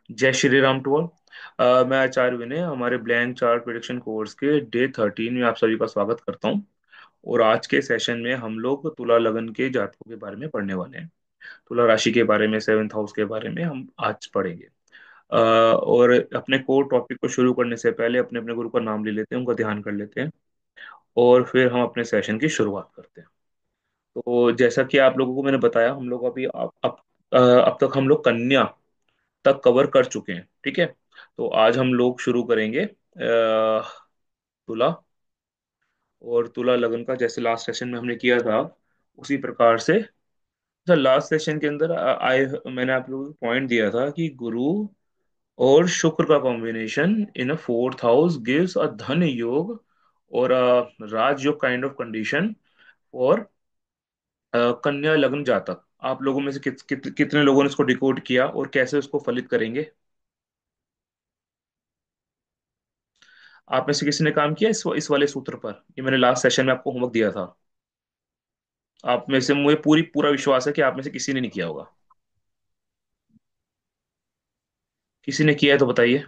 जय Shri Ram to all. मैं आचार्य विनय हमारे ब्लैंक चार्ट प्रिडिक्शन कोर्स के डे 13 में आप सभी का स्वागत करता हूं। और आज के सेशन में हम लोग तुला लगन के जातकों के बारे में पढ़ने वाले हैं। तुला राशि के बारे में, सेवेंथ हाउस के बारे में हम आज पढ़ेंगे। और अपने कोर टॉपिक को शुरू करने से पहले अपने अपने गुरु का नाम ले लेते हैं, उनका ध्यान कर लेते हैं और फिर हम अपने सेशन की शुरुआत करते हैं। तो जैसा कि आप लोगों को मैंने बताया, हम लोग अभी अब तक हम लोग कन्या तक कवर कर चुके हैं। ठीक है। तो आज हम लोग शुरू करेंगे तुला। और तुला लगन का जैसे लास्ट सेशन में हमने किया था उसी प्रकार से। सर, लास्ट सेशन के अंदर आए मैंने आप लोगों को पॉइंट दिया था कि गुरु और शुक्र का combination in a fourth house gives a धन योग और राज योग काइंड ऑफ कंडीशन और कन्या लग्न जातक। आप लोगों में से कितने लोगों ने इसको डिकोड किया और कैसे उसको फलित करेंगे? आप में से किसी ने काम किया इस वाले सूत्र पर? ये मैंने लास्ट सेशन में आपको होमवर्क दिया था। आप में से मुझे पूरा विश्वास है कि आप में से किसी ने नहीं किया होगा। किसी ने किया है तो बताइए।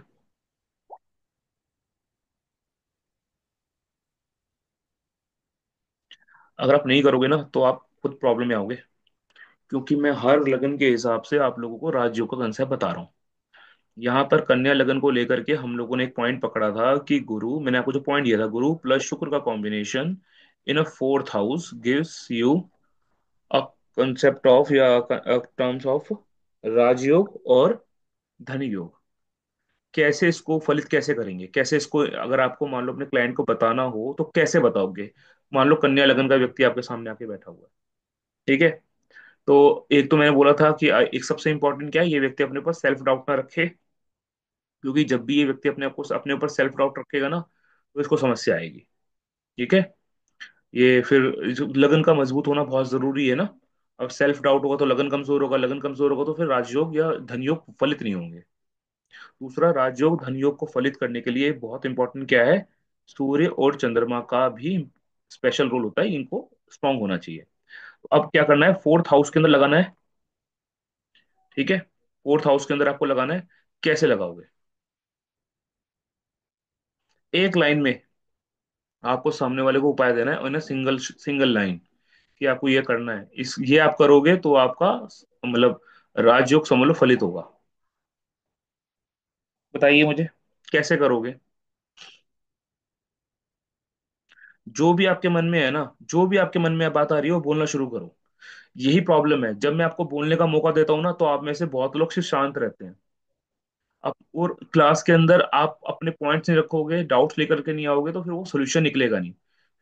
अगर आप नहीं करोगे ना तो आप खुद प्रॉब्लम में आओगे, क्योंकि मैं हर लगन के हिसाब से आप लोगों को राजयोग का कंसेप्ट बता रहा हूँ। यहाँ पर कन्या लगन को लेकर के हम लोगों ने एक पॉइंट पकड़ा था कि गुरु, मैंने आपको जो पॉइंट दिया था, गुरु प्लस शुक्र का combination in a fourth house gives you a concept of या टर्म्स ऑफ राजयोग और धन योग। कैसे इसको फलित कैसे करेंगे, कैसे इसको, अगर आपको मान लो अपने क्लाइंट को बताना हो तो कैसे बताओगे? मान लो कन्या लगन का व्यक्ति आपके सामने आके बैठा हुआ है। ठीक है। तो एक तो मैंने बोला था कि एक सबसे इंपॉर्टेंट क्या है, ये व्यक्ति अपने ऊपर सेल्फ डाउट ना रखे। क्योंकि जब भी ये व्यक्ति अपने ऊपर सेल्फ डाउट रखेगा ना तो इसको समस्या आएगी। ठीक है। ये फिर जो लगन का मजबूत होना बहुत जरूरी है ना। अब सेल्फ डाउट होगा तो लगन कमजोर होगा, लगन कमजोर होगा तो फिर राजयोग या धन योग फलित नहीं होंगे। दूसरा, राजयोग धन योग को फलित करने के लिए बहुत इंपॉर्टेंट क्या है, सूर्य और चंद्रमा का भी स्पेशल रोल होता है, इनको स्ट्रांग होना चाहिए। तो अब क्या करना है, फोर्थ हाउस के अंदर लगाना है। ठीक है। फोर्थ हाउस के अंदर आपको लगाना है। कैसे लगाओगे? एक लाइन में आपको सामने वाले को उपाय देना है, सिंगल सिंगल लाइन कि आपको ये करना है, इस ये आप करोगे तो आपका मतलब राजयोग समझ लो फलित होगा। बताइए मुझे कैसे करोगे? जो भी आपके मन में है ना, जो भी आपके मन में बात आ रही है वो बोलना शुरू करो। यही प्रॉब्लम है, जब मैं आपको बोलने का मौका देता हूँ ना तो आप में से बहुत लोग सिर्फ शांत रहते हैं। अब और क्लास के अंदर आप अपने पॉइंट्स नहीं रखोगे, डाउट्स लेकर के नहीं आओगे तो फिर वो सोल्यूशन निकलेगा नहीं।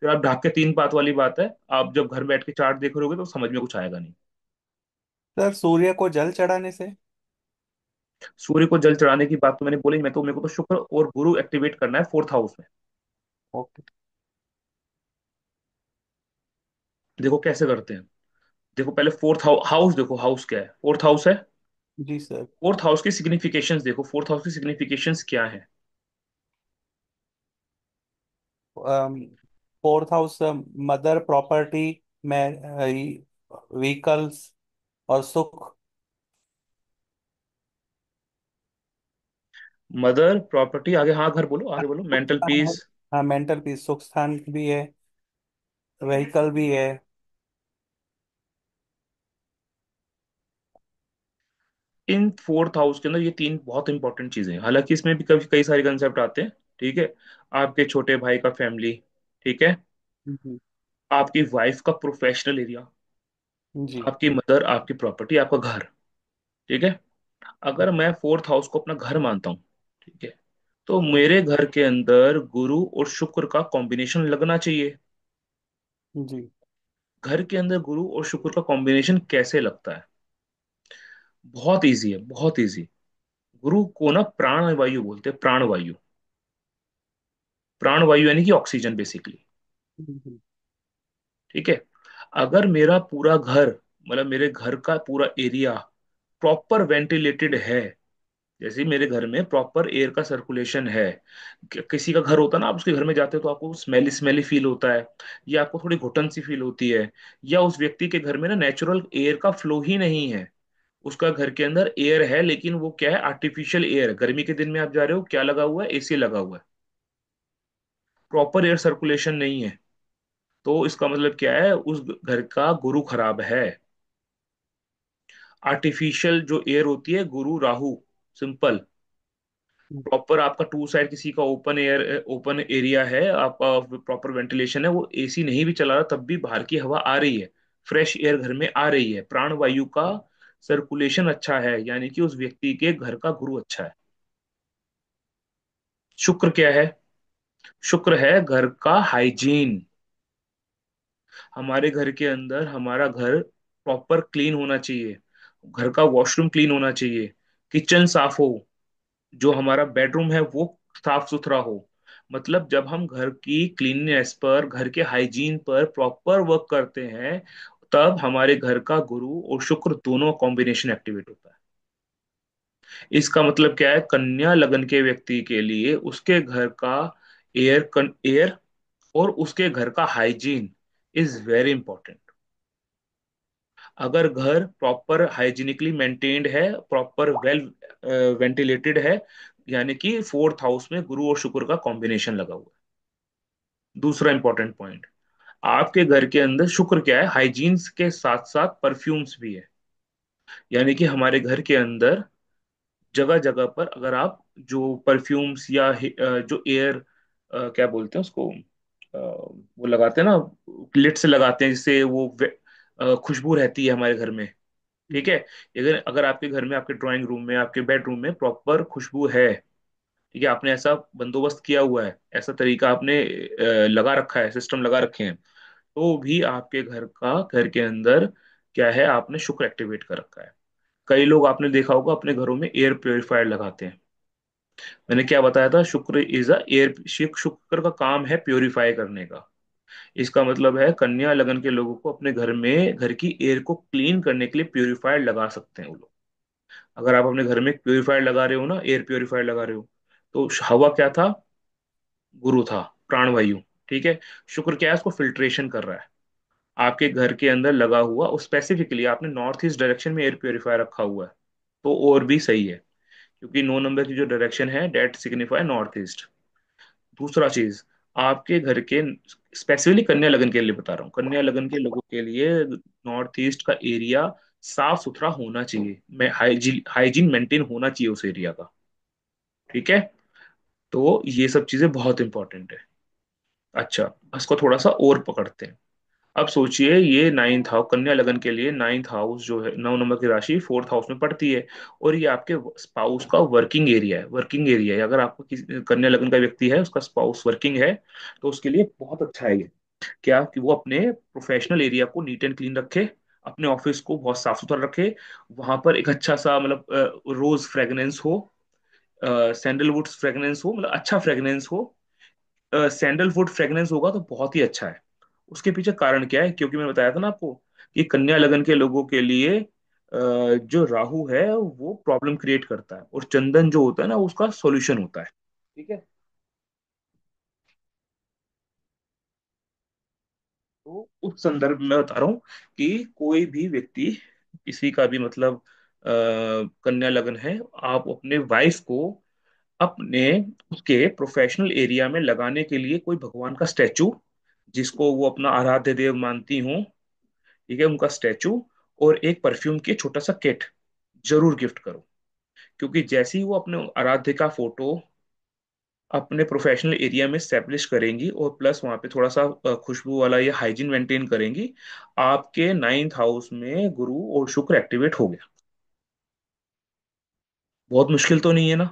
फिर आप ढाक के तीन बात वाली बात है, आप जब घर बैठ के चार्ट देख रहे होगे तो समझ में कुछ आएगा नहीं। सर, सूर्य को जल चढ़ाने से। सूर्य को जल चढ़ाने की बात तो मैंने बोली, मैं तो मेरे को तो शुक्र और गुरु एक्टिवेट करना है फोर्थ हाउस में। ओके। देखो कैसे करते हैं। देखो पहले फोर्थ हाउस देखो, हाउस क्या है, फोर्थ हाउस है। जी सर। फोर्थ हाउस की सिग्निफिकेशंस देखो, फोर्थ हाउस की सिग्निफिकेशंस क्या है? फोर्थ हाउस मदर, प्रॉपर्टी में, व्हीकल्स और सुख। मदर, प्रॉपर्टी, आगे हाँ, घर बोलो, आगे बोलो, सुख मेंटल स्थान है। पीस। हाँ, मेंटल पीस, सुख स्थान भी है, व्हीकल भी है। इन फोर्थ हाउस के अंदर ये तीन बहुत इंपॉर्टेंट चीजें हैं, हालांकि इसमें भी कभी कई सारे कंसेप्ट आते हैं। ठीक है। आपके छोटे भाई का फैमिली। ठीक है। जी। आपकी वाइफ का प्रोफेशनल एरिया। जी। आपकी मदर, आपकी प्रॉपर्टी, आपका घर। ठीक है। अगर मैं फोर्थ हाउस को अपना घर मानता हूँ, ठीक है, तो मेरे घर के अंदर गुरु और शुक्र का कॉम्बिनेशन लगना चाहिए। जी। घर के अंदर गुरु और शुक्र का कॉम्बिनेशन कैसे लगता है? बहुत इजी है, बहुत इजी। गुरु को ना प्राण वायु बोलते हैं, प्राण वायु। प्राण वायु यानी कि ऑक्सीजन बेसिकली। जी। ठीक है। अगर मेरा पूरा घर, मतलब मेरे घर का पूरा एरिया प्रॉपर वेंटिलेटेड है, जैसे मेरे घर में प्रॉपर एयर का सर्कुलेशन है। किसी का घर होता है ना, आप उसके घर में जाते हो तो आपको स्मेली स्मेली फील होता है, या आपको थोड़ी घुटन सी फील होती है, या उस व्यक्ति के घर में ना नेचुरल एयर का फ्लो ही नहीं है, उसका घर के अंदर एयर है, लेकिन वो क्या है, आर्टिफिशियल एयर। गर्मी के दिन में आप जा रहे हो, क्या लगा हुआ है, एसी लगा हुआ है, प्रॉपर एयर सर्कुलेशन नहीं है। तो इसका मतलब क्या है, उस घर का गुरु खराब है। आर्टिफिशियल जो एयर होती है, गुरु राहु, सिंपल। प्रॉपर आपका टू साइड किसी का ओपन एयर, ओपन एरिया है, आपका प्रॉपर वेंटिलेशन है, वो एसी नहीं भी चला रहा तब भी बाहर की हवा आ रही है, फ्रेश एयर घर में आ रही है, प्राण वायु का सर्कुलेशन अच्छा है, यानी कि उस व्यक्ति के घर का गुरु अच्छा है। शुक्र क्या है? शुक्र है घर का हाइजीन। हमारे घर के अंदर हमारा घर प्रॉपर क्लीन होना चाहिए, घर का वॉशरूम क्लीन होना चाहिए, किचन साफ हो, जो हमारा बेडरूम है वो साफ सुथरा हो। मतलब जब हम घर की क्लीननेस पर, घर के हाइजीन पर प्रॉपर वर्क करते हैं, तब हमारे घर का गुरु और शुक्र दोनों कॉम्बिनेशन एक्टिवेट होता है। इसका मतलब क्या है, कन्या लगन के व्यक्ति के लिए उसके घर का एयर और उसके घर का हाइजीन इज वेरी इंपॉर्टेंट। अगर घर प्रॉपर हाइजीनिकली मेंटेन्ड है, प्रॉपर वेल वेंटिलेटेड है, यानी कि फोर्थ हाउस में गुरु और शुक्र का कॉम्बिनेशन लगा हुआ है। दूसरा इंपॉर्टेंट पॉइंट, आपके घर के अंदर शुक्र क्या है, हाइजीन के साथ साथ परफ्यूम्स भी है। यानी कि हमारे घर के अंदर जगह जगह पर अगर आप जो परफ्यूम्स या जो एयर, क्या बोलते हैं उसको, वो लगाते हैं ना, लिट से लगाते हैं जिससे वो खुशबू रहती है हमारे घर में। ठीक है, अगर अगर आपके घर में, आपके ड्राइंग रूम में, आपके बेडरूम में प्रॉपर खुशबू है, ठीक है, आपने ऐसा बंदोबस्त किया हुआ है, ऐसा तरीका आपने लगा रखा है, सिस्टम लगा रखे हैं, तो भी आपके घर के अंदर क्या है, आपने शुक्र एक्टिवेट कर रखा है। कई लोग आपने देखा होगा अपने घरों में एयर प्योरीफायर लगाते हैं। मैंने क्या बताया था, शुक्र इज अ एयर, शुक्र का काम है प्योरीफाई करने का। इसका मतलब है कन्या लगन के लोगों को अपने घर में घर की एयर को क्लीन करने के लिए प्योरीफायर लगा सकते हैं वो लोग। अगर आप अपने घर में प्योरीफायर लगा रहे हो ना, एयर प्योरीफायर लगा रहे हो, तो हवा क्या था, गुरु था, प्राणवायु। ठीक है, शुक्र क्या है, उसको फिल्ट्रेशन कर रहा है। आपके घर के अंदर लगा हुआ, और स्पेसिफिकली आपने नॉर्थ ईस्ट डायरेक्शन में एयर प्योरीफायर रखा हुआ है, तो और भी सही है, क्योंकि 9 नंबर की जो डायरेक्शन है डेट सिग्निफाई नॉर्थ ईस्ट। दूसरा चीज, आपके घर के, स्पेसिफिकली कन्या लगन के लिए बता रहा हूँ, कन्या लगन के लोगों के लिए नॉर्थ ईस्ट का एरिया साफ सुथरा होना चाहिए, मैं हाइजीन हाइजीन मेंटेन होना चाहिए उस एरिया का। ठीक है, तो ये सब चीजें बहुत इंपॉर्टेंट है। अच्छा, इसको थोड़ा सा और पकड़ते हैं। अब सोचिए, ये नाइन्थ हाउस, कन्या लगन के लिए नाइन्थ हाउस जो है, 9 नंबर की राशि फोर्थ हाउस में पड़ती है, और ये आपके स्पाउस का वर्किंग एरिया है। वर्किंग एरिया है, अगर आपको किसी कन्या लगन का व्यक्ति है, उसका स्पाउस वर्किंग है, तो उसके लिए बहुत अच्छा है ये। क्या कि वो अपने प्रोफेशनल एरिया को नीट एंड क्लीन रखे, अपने ऑफिस को बहुत साफ सुथरा रखे, वहां पर एक अच्छा सा मतलब रोज फ्रेग्रेंस हो, सैंडलवुड फ्रेग्रेंस हो, मतलब अच्छा फ्रेग्रेंस हो। सैंडलवुड फ्रेग्रेंस होगा तो बहुत ही अच्छा है। उसके पीछे कारण क्या है, क्योंकि मैंने बताया था ना आपको कि कन्या लगन के लोगों के लिए जो राहु है वो प्रॉब्लम क्रिएट करता है, और चंदन जो होता है ना उसका सॉल्यूशन होता है। ठीक है, तो उस संदर्भ में बता रहा हूँ कि कोई भी व्यक्ति, किसी का भी मतलब कन्या लगन है, आप अपने वाइफ को अपने उसके प्रोफेशनल एरिया में लगाने के लिए कोई भगवान का स्टैचू, जिसको वो अपना आराध्य देव मानती हूँ, ठीक है, उनका स्टैचू और एक परफ्यूम की छोटा सा किट जरूर गिफ्ट करो। क्योंकि जैसे ही वो अपने आराध्य का फोटो अपने प्रोफेशनल एरिया में स्टैब्लिश करेंगी, और प्लस वहां पे थोड़ा सा खुशबू वाला ये हाइजीन मेंटेन करेंगी, आपके नाइन्थ हाउस में गुरु और शुक्र एक्टिवेट हो गया। बहुत मुश्किल तो नहीं है ना?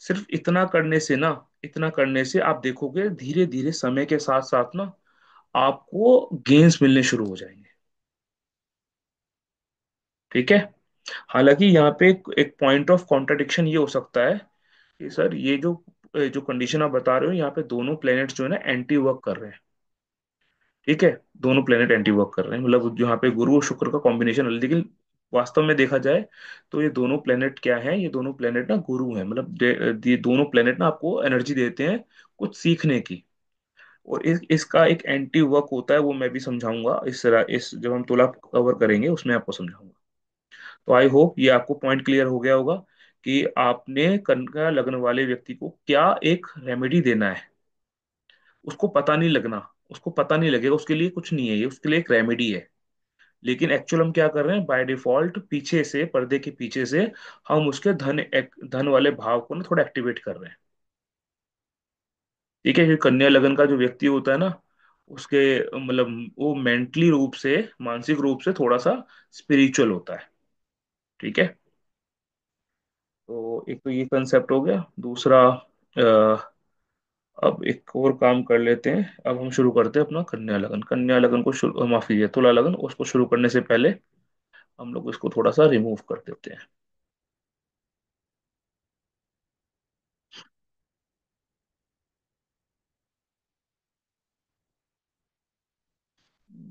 सिर्फ इतना करने से ना, इतना करने से आप देखोगे धीरे धीरे समय के साथ साथ ना आपको गेन्स मिलने शुरू हो जाएंगे। ठीक है, हालांकि यहाँ पे एक पॉइंट ऑफ कॉन्ट्रडिक्शन ये हो सकता है कि सर ये जो जो कंडीशन आप बता रहे हो, यहाँ पे दोनों प्लैनेट्स जो है ना एंटी वर्क कर रहे हैं। ठीक है, दोनों प्लेनेट एंटी वर्क कर रहे हैं, मतलब यहाँ पे गुरु और शुक्र का कॉम्बिनेशन है, लेकिन वास्तव में देखा जाए तो ये दोनों प्लेनेट क्या है, ये दोनों प्लेनेट ना गुरु हैं, मतलब ये दोनों प्लेनेट ना आपको एनर्जी देते हैं कुछ सीखने की। और इसका एक एंटी वर्क होता है, वो मैं भी समझाऊंगा, इस जब हम तुला कवर करेंगे उसमें आपको समझाऊंगा। तो आई होप ये आपको पॉइंट क्लियर हो गया होगा कि आपने कन्या लगन वाले व्यक्ति को क्या एक रेमेडी देना है। उसको पता नहीं लगना, उसको पता नहीं लगेगा, उसके लिए कुछ नहीं है, ये उसके लिए एक रेमेडी है। लेकिन एक्चुअल हम क्या कर रहे हैं, बाय डिफॉल्ट पीछे से, पर्दे के पीछे से हम उसके धन वाले भाव को ना थोड़ा एक्टिवेट कर रहे हैं। ठीक है, क्योंकि कन्या लगन का जो व्यक्ति होता है ना, उसके मतलब वो मेंटली रूप से, मानसिक रूप से थोड़ा सा स्पिरिचुअल होता है। ठीक है। तो एक तो ये कंसेप्ट हो गया। दूसरा, अब एक और काम कर लेते हैं। अब हम शुरू करते हैं अपना कन्या लगन। कन्या लगन को शुरू, माफ कीजिए, तुला लगन, उसको शुरू करने से पहले हम लोग इसको थोड़ा सा रिमूव कर देते हैं।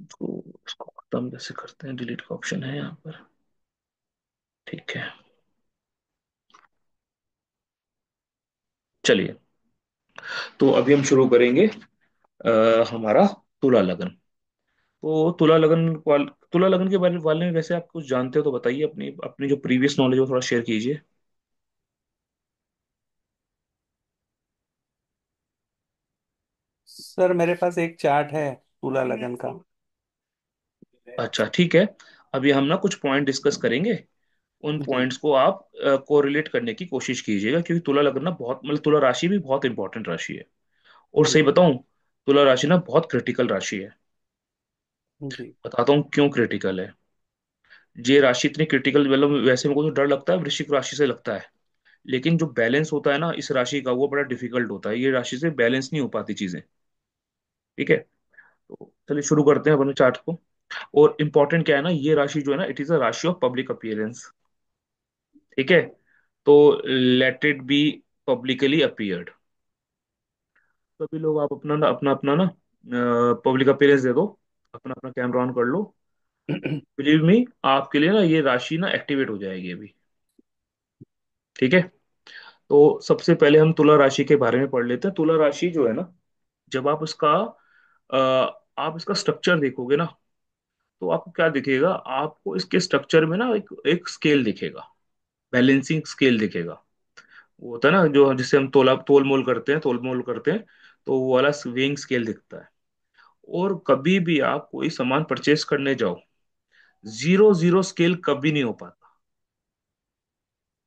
इसको इसको खत्म कैसे करते हैं, डिलीट का ऑप्शन है यहाँ पर। ठीक है, चलिए। तो अभी हम शुरू करेंगे हमारा तुला लगन। तो तुला लगन के बारे में वैसे आप कुछ जानते हो तो बताइए, अपनी अपनी जो प्रीवियस नॉलेज है वो थोड़ा शेयर कीजिए। सर मेरे पास एक चार्ट है तुला लगन का। अच्छा, ठीक है। अभी हम ना कुछ पॉइंट डिस्कस करेंगे। उन जी। पॉइंट्स को आप कोरिलेट करने की कोशिश कीजिएगा, क्योंकि तुला लगन ना बहुत, मतलब तुला राशि भी बहुत इंपॉर्टेंट राशि है। और जी। सही बताऊं, तुला राशि ना बहुत क्रिटिकल राशि है। जी। बताता हूँ क्यों क्रिटिकल है। ये राशि इतनी क्रिटिकल, मतलब वैसे मेरे को तो डर लगता है वृश्चिक राशि से लगता है, लेकिन जो बैलेंस होता है ना इस राशि का, वो बड़ा डिफिकल्ट होता है। ये राशि से बैलेंस नहीं हो पाती चीजें। ठीक है। तो चलिए शुरू करते हैं अपने चार्ट को। और इम्पोर्टेंट क्या है ना, ये राशि जो है ना, इट इज अ राशि ऑफ पब्लिक अपीयरेंस। ठीक है। तो let it be publicly appeared. सभी लोग आप अपना ना पब्लिक अपीयरेंस दे दो। अपना अपना कैमरा ऑन कर लो। बिलीव मी, आपके लिए ना ये राशि ना एक्टिवेट हो जाएगी अभी। ठीक है। तो सबसे पहले हम तुला राशि के बारे में पढ़ लेते हैं। तुला राशि जो है ना, जब आप इसका स्ट्रक्चर देखोगे ना, तो आपको क्या दिखेगा, आपको इसके स्ट्रक्चर में ना एक एक स्केल दिखेगा, बैलेंसिंग स्केल दिखेगा। वो होता है ना जो, जिससे हम तोल मोल करते हैं, तो वो वाला वेइंग स्केल दिखता है। और कभी भी आप कोई सामान परचेस करने जाओ, जीरो जीरो स्केल कभी नहीं हो पाता।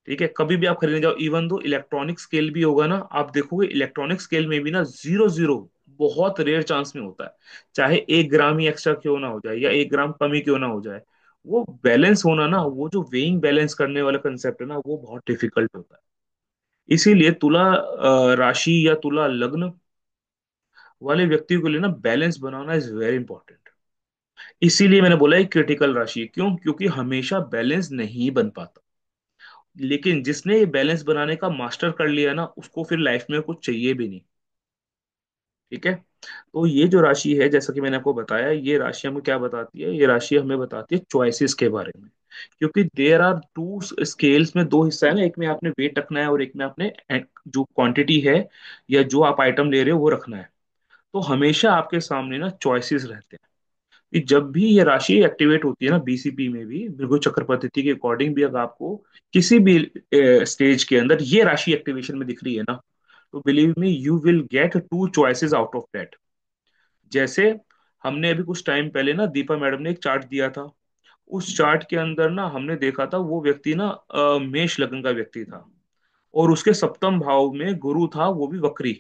ठीक है, कभी भी आप खरीदने जाओ, इवन दो इलेक्ट्रॉनिक स्केल भी होगा ना, आप देखोगे इलेक्ट्रॉनिक स्केल में भी ना जीरो जीरो बहुत रेयर चांस में होता है। चाहे 1 ग्राम ही एक्स्ट्रा क्यों ना हो जाए, या 1 ग्राम कम ही क्यों ना हो जाए, वो बैलेंस होना ना, वो जो वेइंग बैलेंस करने वाला कंसेप्ट है ना, वो बहुत डिफिकल्ट होता है। इसीलिए तुला राशि या तुला लग्न वाले व्यक्ति के लिए ना balance banana is very important. इसीलिए मैंने बोला एक क्रिटिकल राशि है। क्यों? क्योंकि हमेशा बैलेंस नहीं बन पाता। लेकिन जिसने ये बैलेंस बनाने का मास्टर कर लिया ना, उसको फिर लाइफ में कुछ चाहिए भी नहीं। ठीक है। तो ये जो राशि है, जैसा कि मैंने आपको बताया, ये राशि हमें क्या बताती है, ये राशि हमें बताती है चॉइसेस के बारे में। क्योंकि देयर आर टू स्केल्स, में दो हिस्सा है ना, एक में आपने वेट रखना है और एक में आपने जो क्वांटिटी है या जो आप आइटम ले रहे हो वो रखना है। तो हमेशा आपके सामने ना चॉइसेस रहते हैं कि जब भी ये राशि एक्टिवेट होती है ना, बीसीपी में भी, बिल्कुल चक्र पद्धति के अकॉर्डिंग भी, अगर आपको किसी भी स्टेज के अंदर ये राशि एक्टिवेशन में दिख रही है ना, तो believe me you will gate 2 choices out of that. जैसे हमने अभी कुछ टाइम पहले ना, दीपा मैडम ने एक चार्ट दिया था। उस चार्ट के अंदर ना हमने देखा था, वो व्यक्ति ना मेष लग्न का व्यक्ति था, और उसके सप्तम भाव में गुरु था, वो भी वक्री।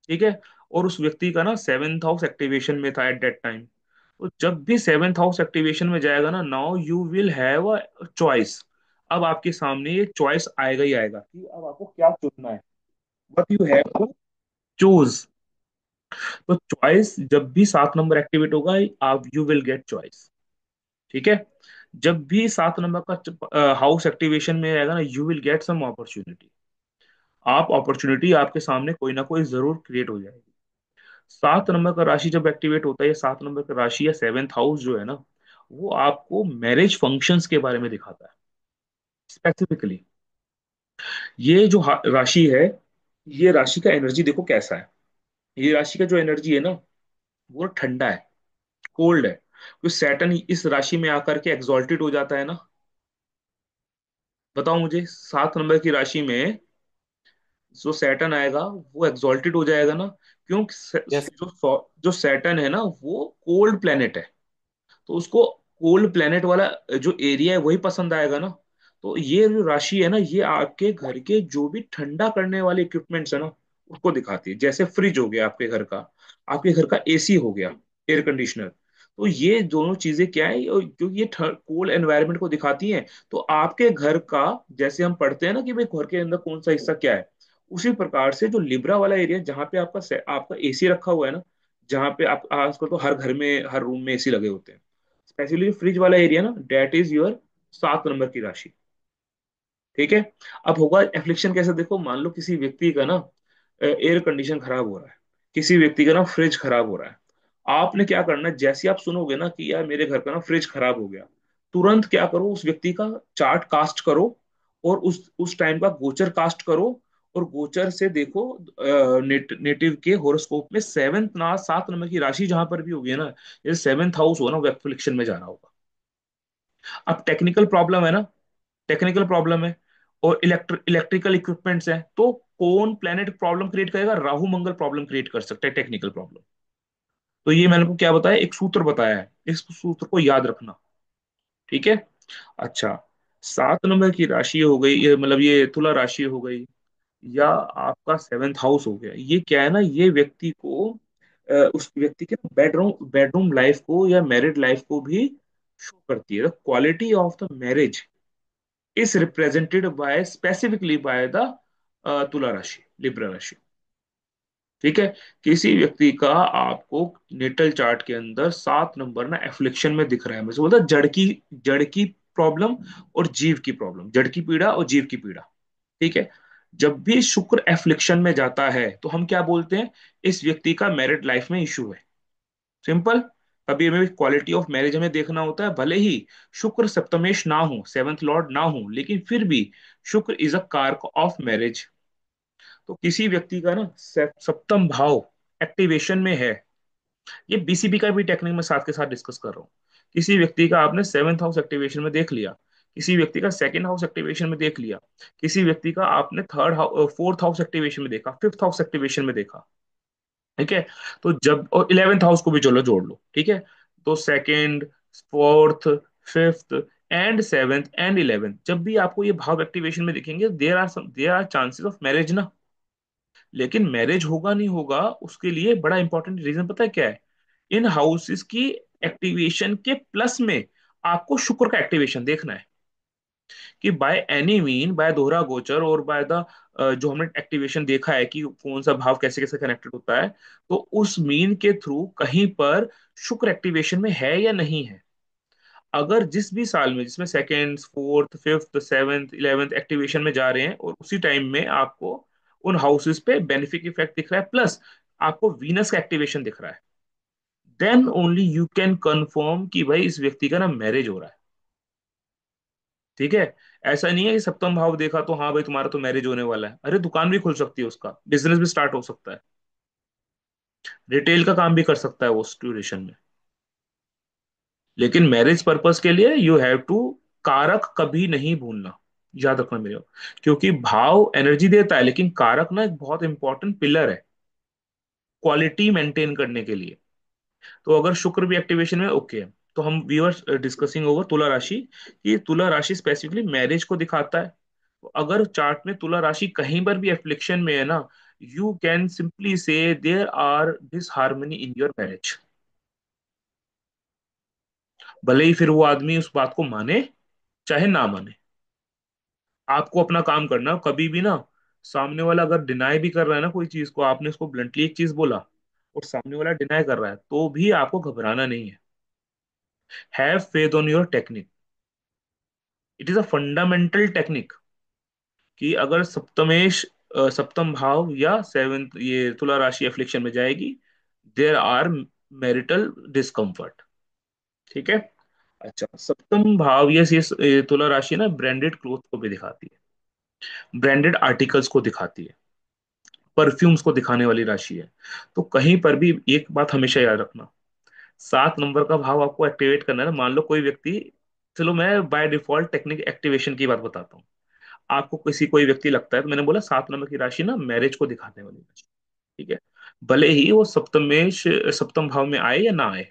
ठीक है। और उस व्यक्ति का ना 7th हाउस एक्टिवेशन में था एट दैट टाइम। तो जब भी 7th हाउस एक्टिवेशन में जाएगा ना, now you will have a choice. अब आपके सामने ये चॉइस आएगा ही आएगा कि अब आपको क्या चुनना है। But you have to choose. तो चॉइस जब भी 7 नंबर एक्टिवेट होगा, आप यू विल गेट चॉइस। ठीक है। जब भी 7 नंबर का हाउस एक्टिवेशन में आएगा ना, you will get some opportunity. आप अपॉर्चुनिटी आपके सामने कोई ना कोई जरूर क्रिएट हो जाएगी। 7 नंबर का राशि जब एक्टिवेट होता है, 7 नंबर का राशि या 7th हाउस जो है ना, वो आपको मैरिज फंक्शंस के बारे में दिखाता है स्पेसिफिकली। ये जो राशि है, ये राशि का एनर्जी देखो कैसा है। ये राशि का जो एनर्जी है ना, वो ठंडा है, कोल्ड है। तो सैटर्न इस राशि में आकर के एक्सॉल्टेड हो जाता है ना, बताओ मुझे, 7 नंबर की राशि में जो सैटर्न आएगा वो एग्जॉल्टेड हो जाएगा ना। क्यों? यस। जो सैटर्न है ना वो कोल्ड प्लेनेट है, तो उसको कोल्ड प्लेनेट वाला जो एरिया है वही पसंद आएगा ना। तो ये जो राशि है ना, ये आपके घर के जो भी ठंडा करने वाले इक्विपमेंट्स है ना उसको दिखाती है। जैसे फ्रिज हो गया आपके घर का, आपके घर का एसी हो गया, एयर कंडीशनर। तो ये दोनों चीजें क्या है, क्योंकि ये कोल्ड एनवायरनमेंट को दिखाती हैं। तो आपके घर का, जैसे हम पढ़ते हैं ना कि भाई घर के अंदर कौन सा हिस्सा क्या है, उसी प्रकार से जो लिब्रा वाला एरिया जहाँ पे आपका एसी रखा हुआ है ना, जहाँ पे आप आजकल तो हर घर में हर रूम में एसी लगे होते हैं, स्पेशली फ्रिज वाला एरिया ना, डेट इज योर 7 नंबर की राशि। ठीक है। अब होगा एफ्लिक्शन कैसे, देखो मान लो किसी व्यक्ति का ना एयर कंडीशन खराब हो रहा है, किसी व्यक्ति का ना फ्रिज खराब हो रहा है। आपने क्या करना है, जैसे आप सुनोगे ना कि यार मेरे घर का ना फ्रिज खराब हो गया, तुरंत क्या करो, उस व्यक्ति का चार्ट कास्ट करो, और उस टाइम का गोचर कास्ट करो, और गोचर से देखो नेटिव के होरोस्कोप में सेवेंथ ना 7 नंबर की राशि जहां पर भी होगी है ना, जैसे सेवेंथ हाउस हो ना वो एफ्लिक्शन में जा रहा होगा। अब टेक्निकल प्रॉब्लम है ना, टेक्निकल प्रॉब्लम है, और इलेक्ट्रिकल इक्विपमेंट्स है, तो कौन प्लेनेट प्रॉब्लम क्रिएट करेगा? राहु मंगल प्रॉब्लम क्रिएट कर सकता है, टेक्निकल प्रॉब्लम। तो ये मैंने को क्या बताया, एक सूत्र बताया है, इस सूत्र को याद रखना। ठीक है। अच्छा, 7 नंबर की राशि हो गई, ये मतलब ये तुला राशि हो गई, या आपका सेवेंथ हाउस हो गया, ये क्या है ना, ये व्यक्ति को उस व्यक्ति के बेडरूम बेडरूम लाइफ को या मैरिड लाइफ को भी शो करती है। Quality of the marriage is represented by specifically by the तुला राशि, लिब्रा राशि। ठीक है। किसी व्यक्ति का आपको नेटल चार्ट के अंदर 7 नंबर ना एफ्लिक्शन में दिख रहा है, मैं बोलता जड़ की प्रॉब्लम और जीव की प्रॉब्लम, जड़ की पीड़ा और जीव की पीड़ा। ठीक है। जब भी शुक्र एफ्लिक्शन में जाता है तो हम क्या बोलते हैं, इस व्यक्ति का मैरिड लाइफ में इशू है। सिंपल। कभी हमें क्वालिटी ऑफ मैरिज हमें देखना होता है, भले ही शुक्र सप्तमेश ना हो, सेवंथ लॉर्ड ना हो, लेकिन फिर भी शुक्र इज अ कारक ऑफ मैरिज। तो किसी व्यक्ति का ना सप्तम भाव एक्टिवेशन में है, ये बीसीबी का भी टेक्निक में साथ के साथ डिस्कस कर रहा हूँ। किसी व्यक्ति का आपने सेवंथ हाउस एक्टिवेशन में देख लिया, किसी व्यक्ति का सेकंड हाउस एक्टिवेशन में देख लिया, किसी व्यक्ति का आपने third house fourth house activation में देखा, फिफ्थ हाउस एक्टिवेशन में देखा। ठीक है। तो जब, और 11th हाउस को भी चलो जोड़ लो, ठीक है। तो second, fourth, fifth and seventh and 11th, जब भी आपको ये भाव एक्टिवेशन में दिखेंगे, there are chances of marriage ना। लेकिन मैरिज होगा नहीं होगा, उसके लिए बड़ा इंपॉर्टेंट रीजन पता है क्या है? इन हाउसेस की एक्टिवेशन के प्लस में आपको शुक्र का एक्टिवेशन देखना है, कि बाय एनी मीन, बाय दोहरा गोचर और बाय द जो हमने एक्टिवेशन देखा है कि कौन सा भाव कैसे कैसे कनेक्टेड होता है, तो उस मीन के थ्रू कहीं पर शुक्र एक्टिवेशन में है या नहीं है। अगर जिस भी साल में जिसमें second, fourth, fifth, seventh, 11th activation में जा रहे हैं, और उसी टाइम में आपको उन हाउसेस पे बेनिफिक इफेक्ट दिख रहा है, प्लस आपको वीनस का एक्टिवेशन दिख रहा है, then only you can confirm कि भाई इस व्यक्ति का ना मैरिज हो रहा है। ठीक है। ऐसा नहीं है कि सप्तम भाव देखा तो हाँ भाई तुम्हारा तो मैरिज होने वाला है, अरे दुकान भी खुल सकती है, उसका बिजनेस भी स्टार्ट हो सकता है, रिटेल का काम भी कर सकता है वो उस ड्यूरेशन में। लेकिन मैरिज पर्पस के लिए यू हैव टू, कारक कभी नहीं भूलना, याद रखना मेरे को। क्योंकि भाव एनर्जी देता है, लेकिन कारक ना एक बहुत इंपॉर्टेंट पिलर है क्वालिटी मेंटेन करने के लिए। तो अगर शुक्र भी एक्टिवेशन में, ओके। तो हम वी आर डिस्कसिंग ओवर तुला राशि, कि तुला राशि स्पेसिफिकली मैरिज को दिखाता है। तो अगर चार्ट में तुला राशि कहीं पर भी एफ्लिक्शन में है ना, you can simply say there are disharmony in your marriage. भले ही फिर वो आदमी उस बात को माने चाहे ना माने, आपको अपना काम करना है। कभी भी ना, सामने वाला अगर डिनाई भी कर रहा है ना कोई चीज को, आपने उसको ब्लंटली एक चीज बोला और सामने वाला डिनाई कर रहा है, तो भी आपको घबराना नहीं है। Have faith on your technique, it is a fundamental technique. कि अगर सप्तम भाव या सेवेंथ ये तुला राशि एफ्लिक्शन में जाएगी, देर आर मैरिटल डिस्कम्फर्ट। ठीक है। अच्छा, सप्तम भाव ये तुला राशि ना ब्रांडेड क्लोथ को भी दिखाती है, ब्रांडेड आर्टिकल्स को दिखाती है, परफ्यूम्स को दिखाने वाली राशि है। तो कहीं पर भी एक बात हमेशा याद रखना, 7 नंबर का भाव आपको एक्टिवेट करना है ना, मान लो कोई व्यक्ति, चलो मैं बाय डिफॉल्ट टेक्निक एक्टिवेशन की बात बताता हूँ। आपको किसी कोई व्यक्ति लगता है, तो मैंने बोला 7 नंबर की राशि ना मैरिज को दिखाने वाली राशि। ठीक है, भले ही वो सप्तमेश सप्तम भाव में आए या ना आए,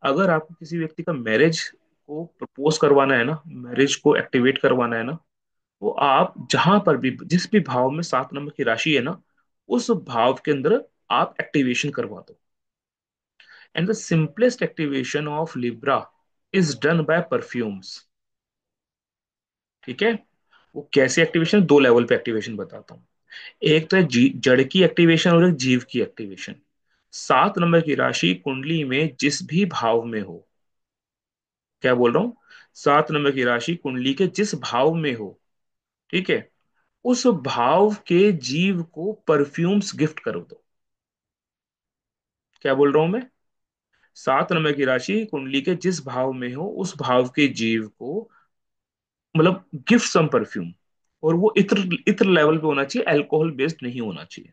अगर आपको किसी व्यक्ति का मैरिज को प्रपोज करवाना है ना, मैरिज को एक्टिवेट करवाना है ना, तो आप जहां पर भी जिस भी भाव में 7 नंबर की राशि है ना, उस भाव के अंदर आप एक्टिवेशन करवा दो। And the simplest activation of Libra is done by perfumes. ठीक है, वो कैसे एक्टिवेशन, 2 लेवल पे एक्टिवेशन बताता हूँ। एक तो है जड़ की एक्टिवेशन और एक जीव की एक्टिवेशन। 7 नंबर की राशि कुंडली में जिस भी भाव में हो, क्या बोल रहा हूँ, 7 नंबर की राशि कुंडली के जिस भाव में हो, ठीक है, उस भाव के जीव को परफ्यूम्स गिफ्ट करो दो। क्या बोल रहा हूं मैं, 7 नंबर की राशि कुंडली के जिस भाव में हो उस भाव के जीव को, मतलब गिफ्ट सम परफ्यूम। और वो इत्र इत्र लेवल पे होना चाहिए, अल्कोहल बेस्ड नहीं होना चाहिए।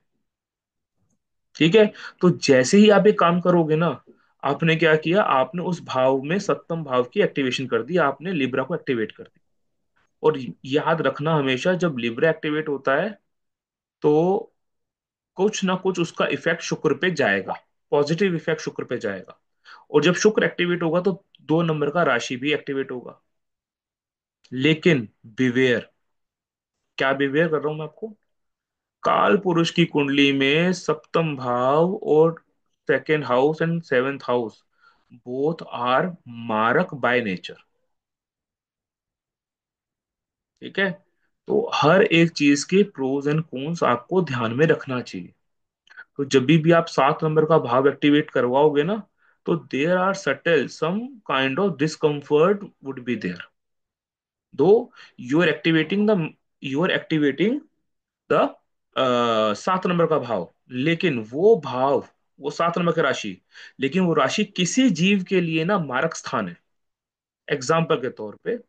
ठीक है, तो जैसे ही आप ये काम करोगे ना, आपने क्या किया, आपने उस भाव में सप्तम भाव की एक्टिवेशन कर दी, आपने लिब्रा को एक्टिवेट कर दी। और याद रखना हमेशा, जब लिब्रा एक्टिवेट होता है तो कुछ ना कुछ उसका इफेक्ट शुक्र पे जाएगा, पॉजिटिव इफेक्ट शुक्र पे जाएगा। और जब शुक्र एक्टिवेट होगा तो 2 नंबर का राशि भी एक्टिवेट होगा। लेकिन बिवेयर, क्या बिवेयर कर रहा हूं मैं आपको, काल पुरुष की कुंडली में सप्तम भाव और second house and seventh house both are मारक बाय नेचर। ठीक है, तो हर एक चीज के प्रोज एंड कॉन्स आपको ध्यान में रखना चाहिए। तो जब भी आप 7 नंबर का भाव एक्टिवेट करवाओगे ना, तो there are subtle some kind of discomfort would be there, though you are activating the 7 number का भाव, लेकिन वो भाव, वो 7 नंबर की राशि, लेकिन वो राशि किसी जीव के लिए ना मारक स्थान है। एग्जाम्पल के तौर पे,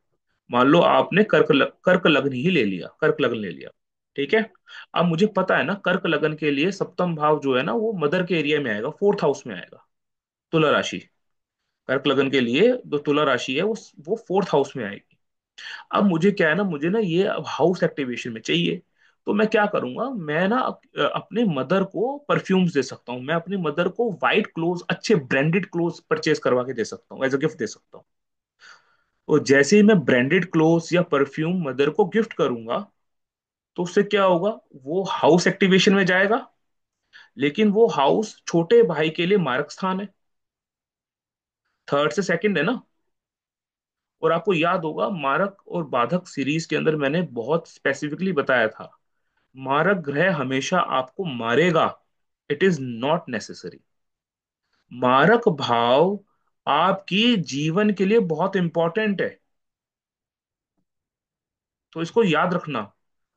मान लो आपने कर्क लग्न ही ले लिया, कर्क लग्न ले लिया। ठीक है, अब मुझे पता है ना कर्क लगन के लिए सप्तम भाव जो है ना वो मदर के एरिया में आएगा, फोर्थ हाउस में आएगा। तुला राशि, कर्क लगन के लिए जो तुला राशि है वो फोर्थ हाउस में आएगी। अब मुझे क्या है ना, मुझे ना ये अब हाउस एक्टिवेशन में चाहिए। तो मैं क्या करूंगा, मैं ना अपने मदर को परफ्यूम्स दे सकता हूँ, मैं अपनी मदर को व्हाइट क्लोथ, अच्छे ब्रांडेड क्लोथ परचेज करवा के दे सकता हूँ, एज अ गिफ्ट दे सकता हूँ। और जैसे ही मैं ब्रांडेड क्लोथ या परफ्यूम मदर को गिफ्ट करूंगा, तो उससे क्या होगा, वो हाउस एक्टिवेशन में जाएगा। लेकिन वो हाउस छोटे भाई के लिए मार्क स्थान है, थर्ड से सेकंड है ना। और आपको याद होगा मारक और बाधक सीरीज के अंदर मैंने बहुत स्पेसिफिकली बताया था, मारक ग्रह हमेशा आपको मारेगा, इट इज नॉट नेसेसरी। मारक भाव आपकी जीवन के लिए बहुत इंपॉर्टेंट है, तो इसको याद रखना।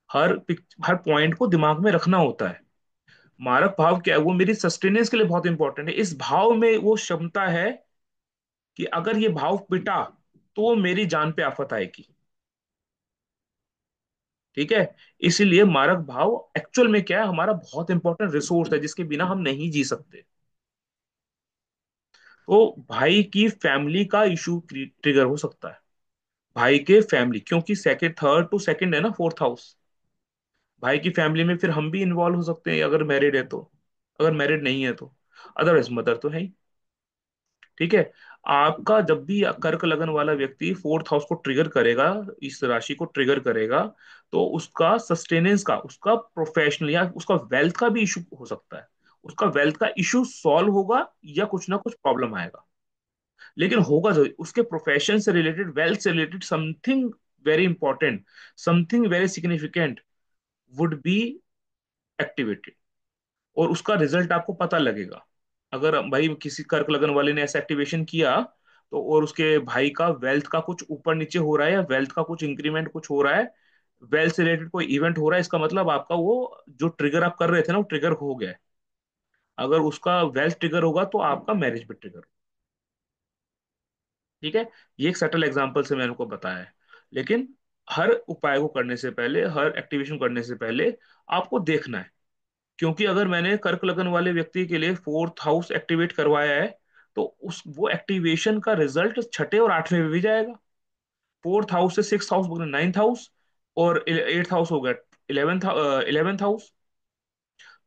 हर पॉइंट को दिमाग में रखना होता है। मारक भाव क्या है, वो मेरी सस्टेनेंस के लिए बहुत इंपॉर्टेंट है। इस भाव में वो क्षमता है कि अगर ये भाव पिटा तो मेरी जान पे आफत आएगी। ठीक है, इसीलिए मारक भाव एक्चुअल में क्या है, हमारा बहुत इंपॉर्टेंट रिसोर्स है जिसके बिना हम नहीं जी सकते। तो भाई की फैमिली का इशू ट्रिगर हो सकता है, भाई के फैमिली, क्योंकि सेकंड, थर्ड टू सेकंड है ना फोर्थ हाउस। भाई की फैमिली में फिर हम भी इन्वॉल्व हो सकते हैं अगर मैरिड है तो, अगर मैरिड नहीं है तो, अदरवाइज मदर तो है ही। ठीक है, आपका जब भी कर्क लगन वाला व्यक्ति फोर्थ हाउस को ट्रिगर करेगा, इस राशि को ट्रिगर करेगा, तो उसका सस्टेनेंस का, उसका प्रोफेशनल या उसका वेल्थ का भी इशू हो सकता है। उसका वेल्थ का इशू सॉल्व होगा या कुछ ना कुछ प्रॉब्लम आएगा, लेकिन होगा जरूर। उसके प्रोफेशन से रिलेटेड, वेल्थ से related something very important, something very significant would be activated, और उसका रिजल्ट आपको पता लगेगा। अगर भाई किसी कर्क लगन वाले ने ऐसा एक्टिवेशन किया, तो और उसके भाई का वेल्थ का कुछ ऊपर नीचे हो रहा है या वेल्थ का कुछ इंक्रीमेंट कुछ हो रहा है, वेल्थ से रिलेटेड कोई इवेंट हो रहा है, इसका मतलब आपका वो जो ट्रिगर आप कर रहे थे ना वो ट्रिगर हो गया है। अगर उसका वेल्थ ट्रिगर होगा तो आपका मैरिज भी ट्रिगर। ठीक है, ये एक सटल एग्जांपल से मैंने आपको बताया है। लेकिन हर उपाय को करने से पहले, हर एक्टिवेशन करने से पहले आपको देखना है। क्योंकि अगर मैंने कर्क लगन वाले व्यक्ति के लिए फोर्थ हाउस एक्टिवेट करवाया है, तो उस वो एक्टिवेशन का रिजल्ट छठे और आठवें में भी जाएगा। फोर्थ हाउस से सिक्स हाउस बोले नाइन्थ हाउस, और एट्थ हाउस हो गया, इलेवेंथ हाउस।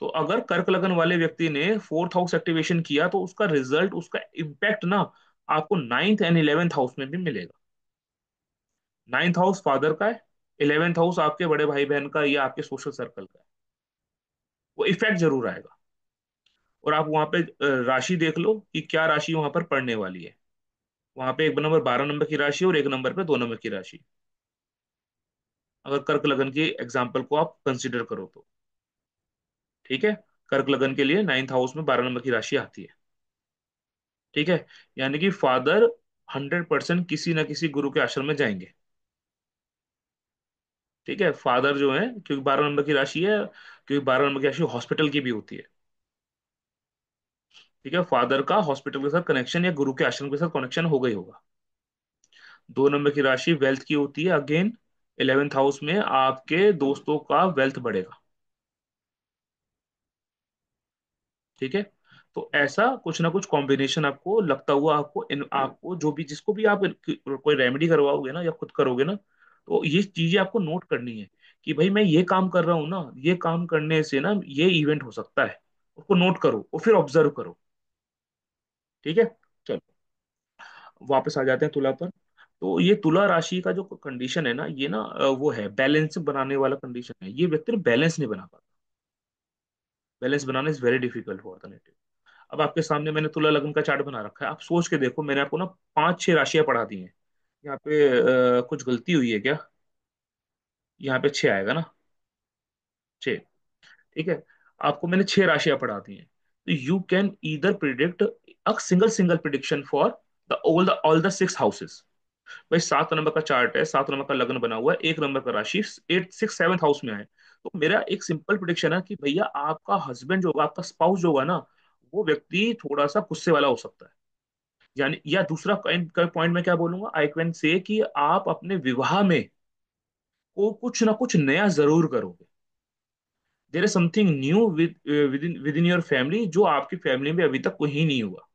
तो अगर कर्क लगन वाले व्यक्ति ने फोर्थ हाउस एक्टिवेशन किया तो उसका रिजल्ट, उसका इम्पैक्ट ना आपको नाइन्थ एंड इलेवेंथ हाउस में भी मिलेगा। नाइन्थ हाउस फादर का है, इलेवेंथ हाउस आपके बड़े भाई बहन का या आपके सोशल सर्कल का है, वो इफेक्ट जरूर आएगा। और आप वहां पे राशि देख लो कि क्या राशि वहां पर पड़ने वाली है। वहां पे एक नंबर 12 नंबर की राशि और एक नंबर पे 2 नंबर की राशि, अगर कर्क लगन की एग्जाम्पल को आप कंसिडर करो तो। ठीक है, कर्क लगन के लिए नाइन्थ हाउस में 12 नंबर की राशि आती है। ठीक है, यानी कि फादर 100% किसी ना किसी गुरु के आश्रम में जाएंगे। ठीक है, फादर जो है, क्योंकि 12 नंबर की राशि है, क्योंकि 12 नंबर की राशि हॉस्पिटल की भी होती है। ठीक है, फादर का हॉस्पिटल के साथ कनेक्शन या गुरु के आश्रम के साथ कनेक्शन हो गई होगा। 2 नंबर की राशि वेल्थ की होती है, अगेन 11th हाउस में आपके दोस्तों का वेल्थ बढ़ेगा। ठीक है, तो ऐसा कुछ ना कुछ कॉम्बिनेशन आपको लगता हुआ, आपको जो भी, जिसको भी आप कोई रेमेडी करवाओगे ना या खुद करोगे ना, तो ये चीजें आपको नोट करनी है कि भाई मैं ये काम कर रहा हूँ ना, ये काम करने से ना ये इवेंट हो सकता है। उसको नोट करो और फिर ऑब्जर्व करो। ठीक है, चलो वापस आ जाते हैं तुला पर। तो ये तुला राशि का जो कंडीशन है ना, ये ना वो है बैलेंस बनाने वाला कंडीशन है। ये व्यक्ति ना बैलेंस नहीं बना पाता। Balance banana is very difficult for the. अब आपके सामने मैंने तुला लग्न का चार्ट बना रखा है, आप सोच के देखो, मैंने आपको ना 5-6 राशियां पढ़ा दी हैं। यहाँ पे कुछ गलती हुई है क्या? यहाँ पे 6 आएगा ना, 6। ठीक है, आपको मैंने 6 राशियां पढ़ा दी हैं, तो you can either predict a single single prediction for the all the 6 houses. भाई 7 नंबर का चार्ट है, 7 नंबर का लग्न बना हुआ है, 1 नंबर का राशि 8 6 7th हाउस में है। तो मेरा एक सिंपल प्रिडिक्शन है कि भैया आपका हस्बैंड जो होगा, आपका स्पाउस जो होगा ना, वो व्यक्ति थोड़ा सा गुस्से वाला हो सकता है। यानी, या दूसरा पॉइंट मैं क्या बोलूंगा, आई कैन से कि आप अपने विवाह में को कुछ ना कुछ नया जरूर करोगे। There is something new with in your family, जो आपकी फैमिली में अभी तक कोई नहीं हुआ।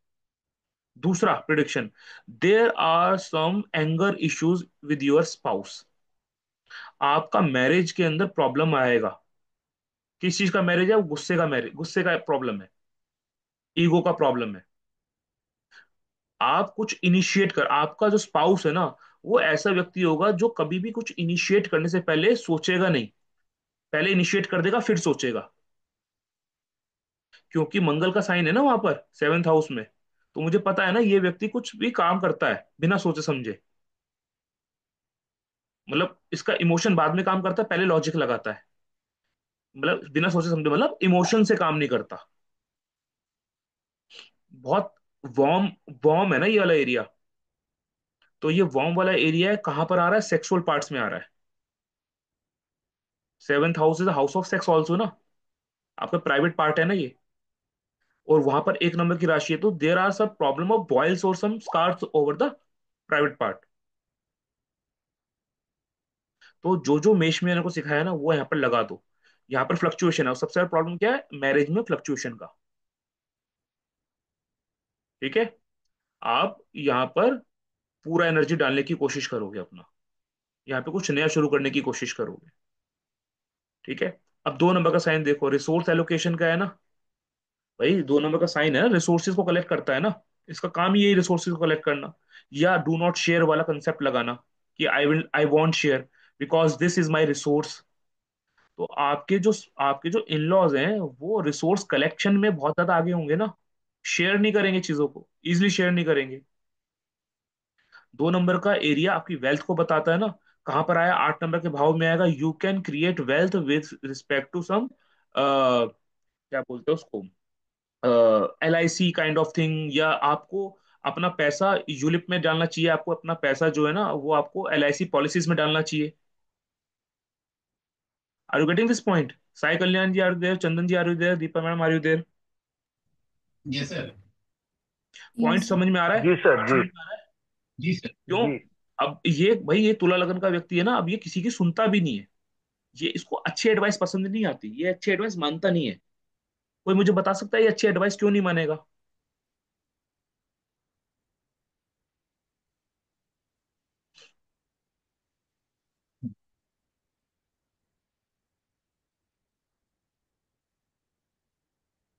दूसरा prediction, there are some anger issues with your spouse. आपका मैरिज के अंदर प्रॉब्लम आएगा। किस चीज का मैरिज है? वो गुस्से का मैरिज, गुस्से का प्रॉब्लम है, ईगो का प्रॉब्लम है। आप कुछ इनिशिएट कर, आपका जो स्पाउस है ना, वो ऐसा व्यक्ति होगा जो कभी भी कुछ इनिशिएट करने से पहले सोचेगा नहीं, पहले इनिशिएट कर देगा फिर सोचेगा। क्योंकि मंगल का साइन है ना वहां पर 7th हाउस में, तो मुझे पता है ना ये व्यक्ति कुछ भी काम करता है बिना सोचे समझे। मतलब इसका इमोशन बाद में काम करता है, पहले लॉजिक लगाता है। मतलब बिना सोचे समझे मतलब इमोशन से काम नहीं करता। बहुत वार्म, वार्म है ना ये वाला एरिया। तो ये वार्म वाला एरिया है, कहाँ पर आ रहा है? सेक्सुअल पार्ट्स में आ रहा है। 7th house is house of sex also ना, आपका प्राइवेट पार्ट है ना ये। और वहां पर 1 नंबर की राशि है, तो there are some problem of boils और some scars over the private part. तो जो जो मेष में को सिखाया ना, वो यहाँ पर लगा दो। यहाँ पर फ्लक्चुएशन है, और सबसे बड़ा प्रॉब्लम क्या है मैरिज में? फ्लक्चुएशन का। ठीक है, आप यहाँ पर पूरा एनर्जी डालने की कोशिश करोगे अपना, यहाँ पे कुछ नया शुरू करने की कोशिश करोगे। ठीक है, अब 2 नंबर का साइन देखो, रिसोर्स एलोकेशन का है ना। भाई 2 नंबर का साइन है, रिसोर्सेज को कलेक्ट करता है ना, इसका काम ही यही रिसोर्सेज को कलेक्ट करना। या डू नॉट शेयर वाला कंसेप्ट लगाना, कि I want share because this is my resource. तो आपके जो इन लॉज हैं, वो रिसोर्स कलेक्शन में बहुत ज्यादा आगे होंगे ना, शेयर नहीं करेंगे चीजों को, इजिली शेयर नहीं करेंगे। 2 नंबर का एरिया आपकी वेल्थ को बताता है ना, कहां पर आया? 8 नंबर के भाव में आएगा। You can create wealth with respect to some, क्या बोलते हैं उसको, LIC काइंड ऑफ थिंग। या आपको अपना पैसा यूलिप में डालना चाहिए, आपको अपना पैसा जो है ना वो आपको LIC पॉलिसीज में डालना चाहिए। Are you getting this point? Sai Kalyan ji are there, Chandan ji are you there, Deepa madam are you there? Yes sir. Point yes sir. समझ में आ रहा है? जी सर जी। जी सर। क्यों? जी। अब ये भाई, ये तुला लगन का व्यक्ति है ना, अब ये किसी की सुनता भी नहीं है। ये इसको अच्छी एडवाइस पसंद नहीं आती, ये अच्छी एडवाइस मानता नहीं है। कोई मुझे बता सकता है ये अच्छी एडवाइस क्यों नहीं मानेगा?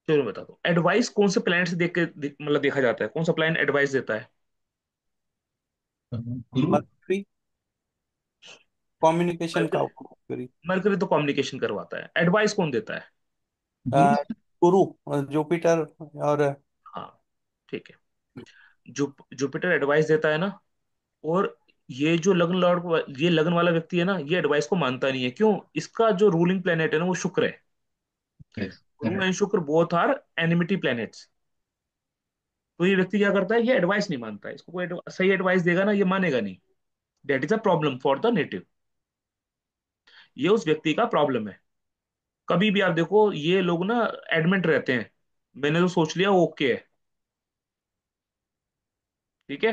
चलो मैं बताता हूँ। एडवाइस कौन से प्लैनेट से मतलब देखा जाता है, कौन सा प्लैनेट एडवाइस देता है? गुरु। मर्करी, कम्युनिकेशन का मर्करी। मरकरी तो कम्युनिकेशन करवाता है, एडवाइस कौन देता है? गुरु। गुरु, जुपिटर और हाँ, ठीक है। जुपिटर एडवाइस देता है ना। और ये जो ये लगन वाला व्यक्ति है ना, ये एडवाइस को मानता नहीं है। क्यों? इसका जो रूलिंग प्लेनेट है ना वो शुक्र है। गुरु करेक्ट। एंड शुक्र बोथ आर एनिमिटी प्लैनेट्स। तो ये व्यक्ति क्या करता है, ये एडवाइस नहीं मानता है। इसको कोई सही एडवाइस देगा ना, ये मानेगा नहीं। That is a problem for the native. ये उस व्यक्ति का प्रॉब्लम है। कभी भी आप देखो, ये लोग ना एडमिट रहते हैं, मैंने तो सोच लिया ओके है। ठीक है।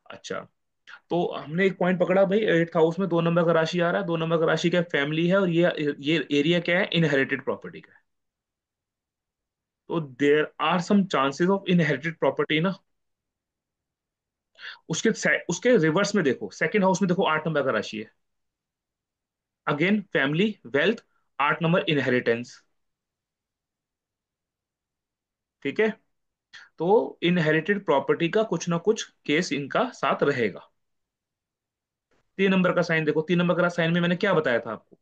अच्छा, तो हमने एक पॉइंट पकड़ा भाई, 8th हाउस में 2 नंबर का राशि आ रहा है। 2 नंबर का राशि क्या है? फैमिली है। और ये एरिया क्या है? इनहेरिटेड प्रॉपर्टी का है। तो there are some chances of inherited property ना। उसके रिवर्स में देखो, 2nd हाउस में देखो, 8 नंबर का राशि है। Again family, wealth, 8 number inheritance. ठीक है। तो इनहेरिटेड प्रॉपर्टी का कुछ ना कुछ केस इनका साथ रहेगा। 3 नंबर का साइन देखो, 3 नंबर का साइन में मैंने क्या बताया था आपको?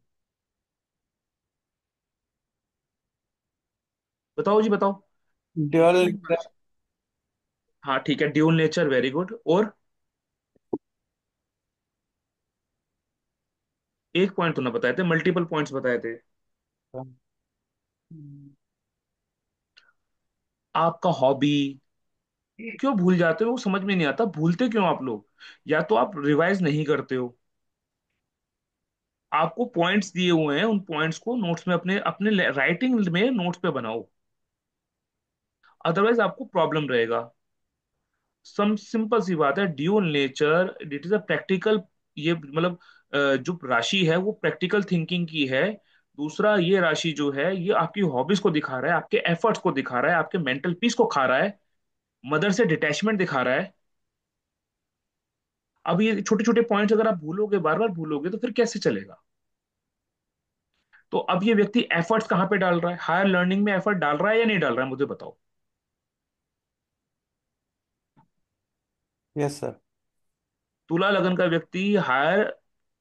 बताओ जी, बताओ। ड्यूअल। 3 नंबर। हाँ ठीक है, ड्यूल नेचर, वेरी गुड। और एक पॉइंट तो ना बताए थे, मल्टीपल पॉइंट्स बताए थे। आपका हॉबी। क्यों भूल जाते हो? वो समझ में नहीं आता, भूलते क्यों आप लोग? या तो आप रिवाइज नहीं करते हो। आपको पॉइंट्स दिए हुए हैं, उन पॉइंट्स को नोट्स में अपने अपने राइटिंग में नोट्स पे बनाओ। अदरवाइज आपको प्रॉब्लम रहेगा। सम सिंपल सी बात है, dual nature it is a practical. ये मतलब जो राशि है वो प्रैक्टिकल थिंकिंग की है। दूसरा, ये राशि जो है ये आपकी हॉबीज को दिखा रहा है, आपके एफर्ट्स को दिखा रहा है, आपके मेंटल पीस को खा रहा है, मदर से डिटैचमेंट दिखा रहा है। अब ये छोटे छोटे पॉइंट्स अगर आप भूलोगे, बार बार भूलोगे, तो फिर कैसे चलेगा? तो अब ये व्यक्ति एफर्ट्स कहाँ पे डाल रहा है? हायर लर्निंग में एफर्ट डाल रहा है या नहीं डाल रहा है, मुझे बताओ। Yes sir. तुला लगन का व्यक्ति हायर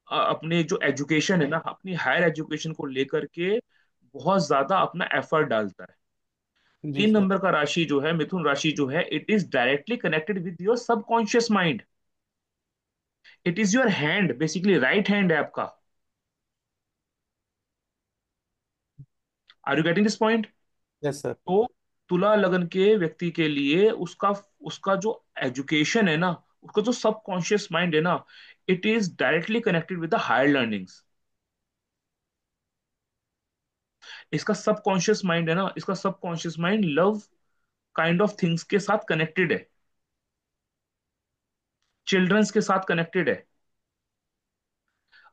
अपने जो एजुकेशन है ना, अपनी हायर एजुकेशन को लेकर के बहुत ज्यादा अपना एफर्ट डालता है। जी तीन सर। नंबर का राशि जो है, मिथुन राशि जो है, it is directly connected with your subconscious mind. It is your hand, basically right hand है आपका। Are you getting this point? Yes sir. तो तुला लगन के व्यक्ति के लिए उसका उसका जो एजुकेशन है ना, उसका जो सबकॉन्शियस माइंड है ना, it is directly connected with the higher learnings. इसका सबकॉन्शियस माइंड है ना, इसका subconscious mind love kind of things के साथ कनेक्टेड है, चिल्ड्रंस के साथ कनेक्टेड है।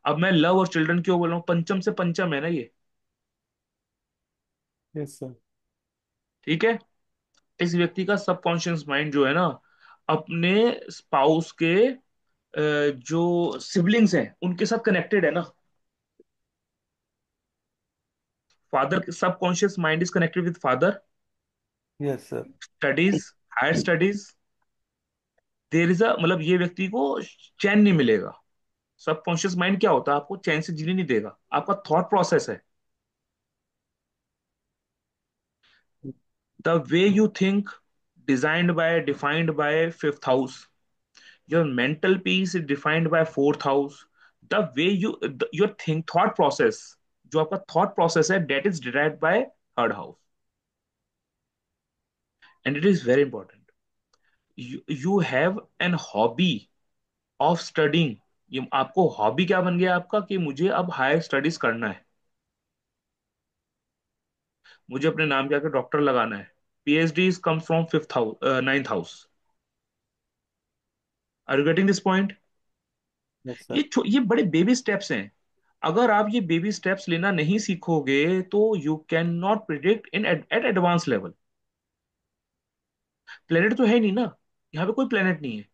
अब मैं लव और चिल्ड्रन क्यों बोल रहा हूँ? पंचम से पंचम है ना ये। Yes sir. ठीक है। इस व्यक्ति का सबकॉन्शियस माइंड जो है ना, अपने स्पाउस के जो सिबलिंग्स हैं उनके साथ कनेक्टेड है ना। Father, subconscious mind is connected with father, yes sir. Studies, higher studies. There is a मतलब ये व्यक्ति को चैन नहीं मिलेगा। सबकॉन्शियस माइंड क्या होता है? आपको चैन से जीने नहीं देगा, आपका थॉट प्रोसेस है। The way you think designed by defined by 5th house. Your mental peace is defined by 4th house. The way your think thought process, जो आपका थॉट प्रोसेस है, that is derived by 3rd house. And it is very important. You have an hobby of studying. ये आपको hobby क्या बन गया आपका, कि मुझे अब हायर स्टडीज करना है, मुझे अपने नाम के आगे डॉक्टर लगाना है। PhD is come from 5th house, 9th house. Are you getting this point? Yes sir. ये बड़े बेबी स्टेप्स हैं। अगर आप ये बेबी स्टेप्स लेना नहीं सीखोगे, तो you can not predict in at advance level. Planet तो है नहीं ना, यहाँ पे कोई प्लेनेट नहीं है।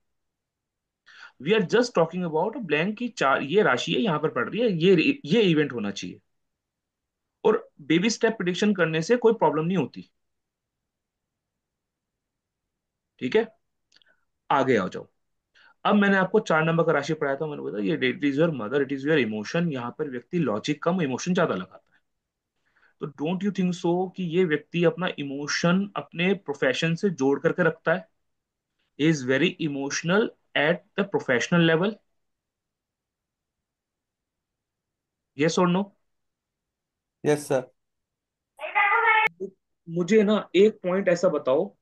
We are just talking about blank की चार, ये राशि है यहाँ पर पड़ रही है, ये इवेंट होना चाहिए। और बेबी स्टेप प्रिडिक्शन करने से कोई प्रॉब्लम नहीं होती। ठीक है, आगे आ जाओ। अब मैंने आपको 4 नंबर का राशि पढ़ाया था, मैंने बोला ये it is your mother, it is your emotion. यहाँ पर व्यक्ति लॉजिक कम इमोशन ज्यादा लगाता है। तो डोंट यू थिंक सो कि ये व्यक्ति अपना इमोशन अपने प्रोफेशन से जोड़ करके रखता है, is very emotional at the professional level? Yes और नो? Yes sir. मुझे ना एक पॉइंट ऐसा बताओ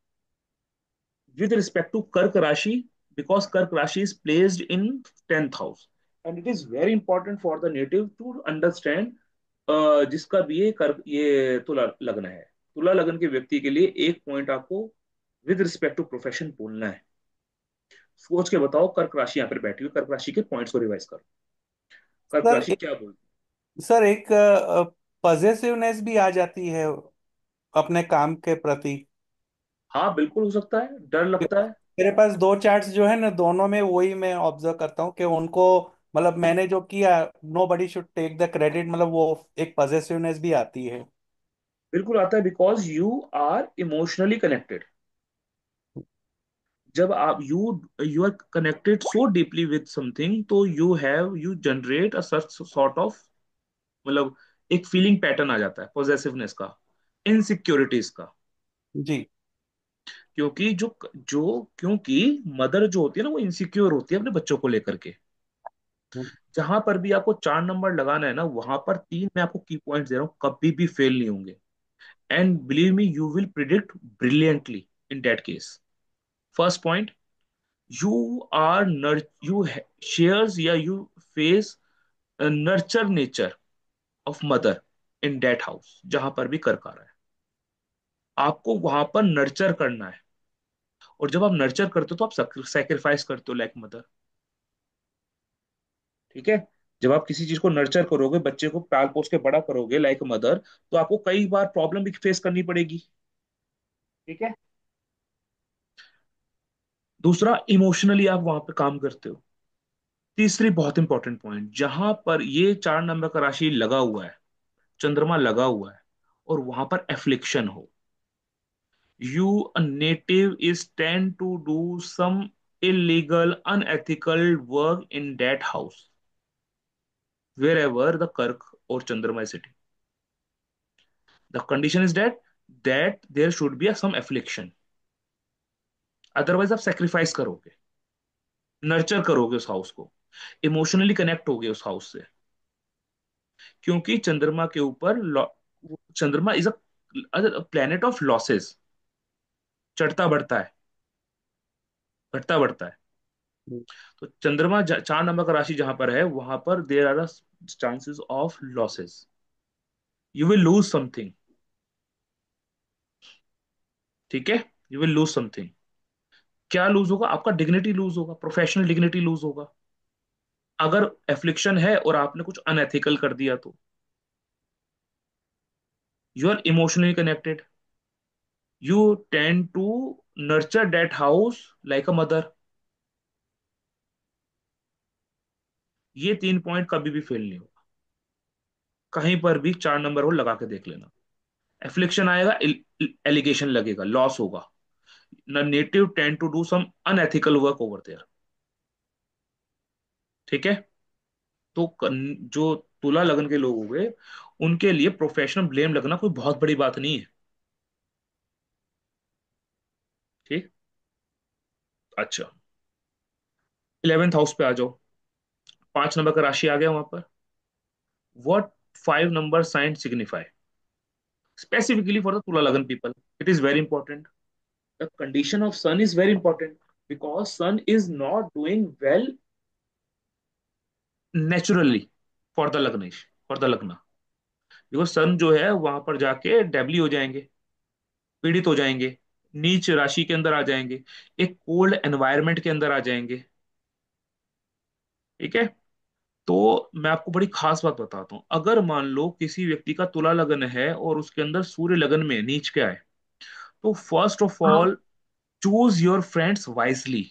with respect to कर्क राशि, because कर्क राशि is placed in 10th house and it is very important for the native to understand, जिसका भी ये कर्क ये तुला लगन है, तुला लगन के व्यक्ति के लिए एक पॉइंट आपको विद रिस्पेक्ट टू प्रोफेशन बोलना है। सोच के बताओ, कर्क राशि यहाँ पर बैठी हुई, कर्क राशि के पॉइंट्स को रिवाइज करो। कर्क सर राशि क्या बोलती सर एक पजेसिवनेस भी आ जाती है अपने काम के प्रति। है? हाँ बिल्कुल हो सकता है, डर लगता है। मेरे पास दो चार्ट्स जो है ना, दोनों में वही मैं ऑब्जर्व करता हूँ कि उनको, मतलब मैंने जो किया, nobody should take the credit, मतलब वो एक पजेसिवनेस भी आती है। बिल्कुल आता है, because you are emotionally connected. जब आप you are connected so deeply with something, तो you generate a such sort of, मतलब एक फीलिंग पैटर्न आ जाता है पॉजेसिवनेस का, इनसिक्योरिटीज का। जी। क्योंकि जो जो क्योंकि मदर जो होती है ना, वो इनसिक्योर होती है अपने बच्चों को लेकर के। जहां पर भी आपको 4 नंबर लगाना है ना, वहां पर तीन मैं आपको की पॉइंट दे रहा हूँ, कभी भी फेल नहीं होंगे। And believe me, you will predict brilliantly in that case. First point, you are you shares या you face a nurture nature of mother in that house, जहां पर भी कर्क आ रहा है, आपको वहां पर नर्चर करना है। और जब आप नर्चर करते हो तो आप सेक्रीफाइस करते हो लाइक मदर। ठीक है, जब आप किसी चीज को नर्चर करोगे, बच्चे को पाल पोस के बड़ा करोगे लाइक मदर, तो आपको कई बार प्रॉब्लम भी फेस करनी पड़ेगी। ठीक है, दूसरा, इमोशनली आप वहां पे काम करते हो। तीसरी बहुत इंपॉर्टेंट पॉइंट, जहां पर ये 4 नंबर का राशि लगा हुआ है, चंद्रमा लगा हुआ है, और वहां पर एफ्लिक्शन हो, you a native is tend to do some illegal unethical work in that house wherever the Kirk or Chandrama is sitting. The condition is that there should be some affliction, otherwise आप sacrifice करोगे, nurture करोगे उस house को, emotionally connect होगे उस house से। क्योंकि चंद्रमा के ऊपर चंद्रमा is a planet of losses, चढ़ता बढ़ता है, घटता बढ़ता है। तो चंद्रमा 4 नंबर का राशि जहां पर है, वहां पर there are chances of losses, you will lose something. ठीक है, यू विल लूज समथिंग। क्या लूज होगा? आपका डिग्निटी लूज होगा, प्रोफेशनल डिग्निटी लूज होगा, अगर एफ्लिक्शन है और आपने कुछ अनएथिकल कर दिया तो। You are emotionally connected, you tend to nurture that house like a mother. ये 3 पॉइंट कभी भी फेल नहीं होगा, कहीं पर भी 4 नंबर को लगा के देख लेना। एफ्लिक्शन आएगा, एलिगेशन लगेगा, लॉस होगा, the native tend to do some unethical work over there। ठीक है, तो जो तुला लगन के लोग हो गए, उनके लिए प्रोफेशनल ब्लेम लगना कोई बहुत बड़ी बात नहीं है। ठीक, अच्छा, 11th हाउस पे आ जाओ, 5 नंबर का राशि आ गया वहां पर। What 5 number sign signify specifically for the Tula lagna people? It is very important, the condition of sun is very important, because sun is not doing well naturally for the lagnesh, for the lagna. Because sun जो है वहां पर जाके डेबली हो जाएंगे, पीड़ित हो जाएंगे, नीच राशि के अंदर आ जाएंगे, एक कोल्ड एनवायरनमेंट के अंदर आ जाएंगे। ठीक है, तो मैं आपको बड़ी खास बात बताता हूं, अगर मान लो किसी व्यक्ति का तुला लगन है और उसके अंदर सूर्य लगन में नीच के आए, तो first of all choose your friends wisely.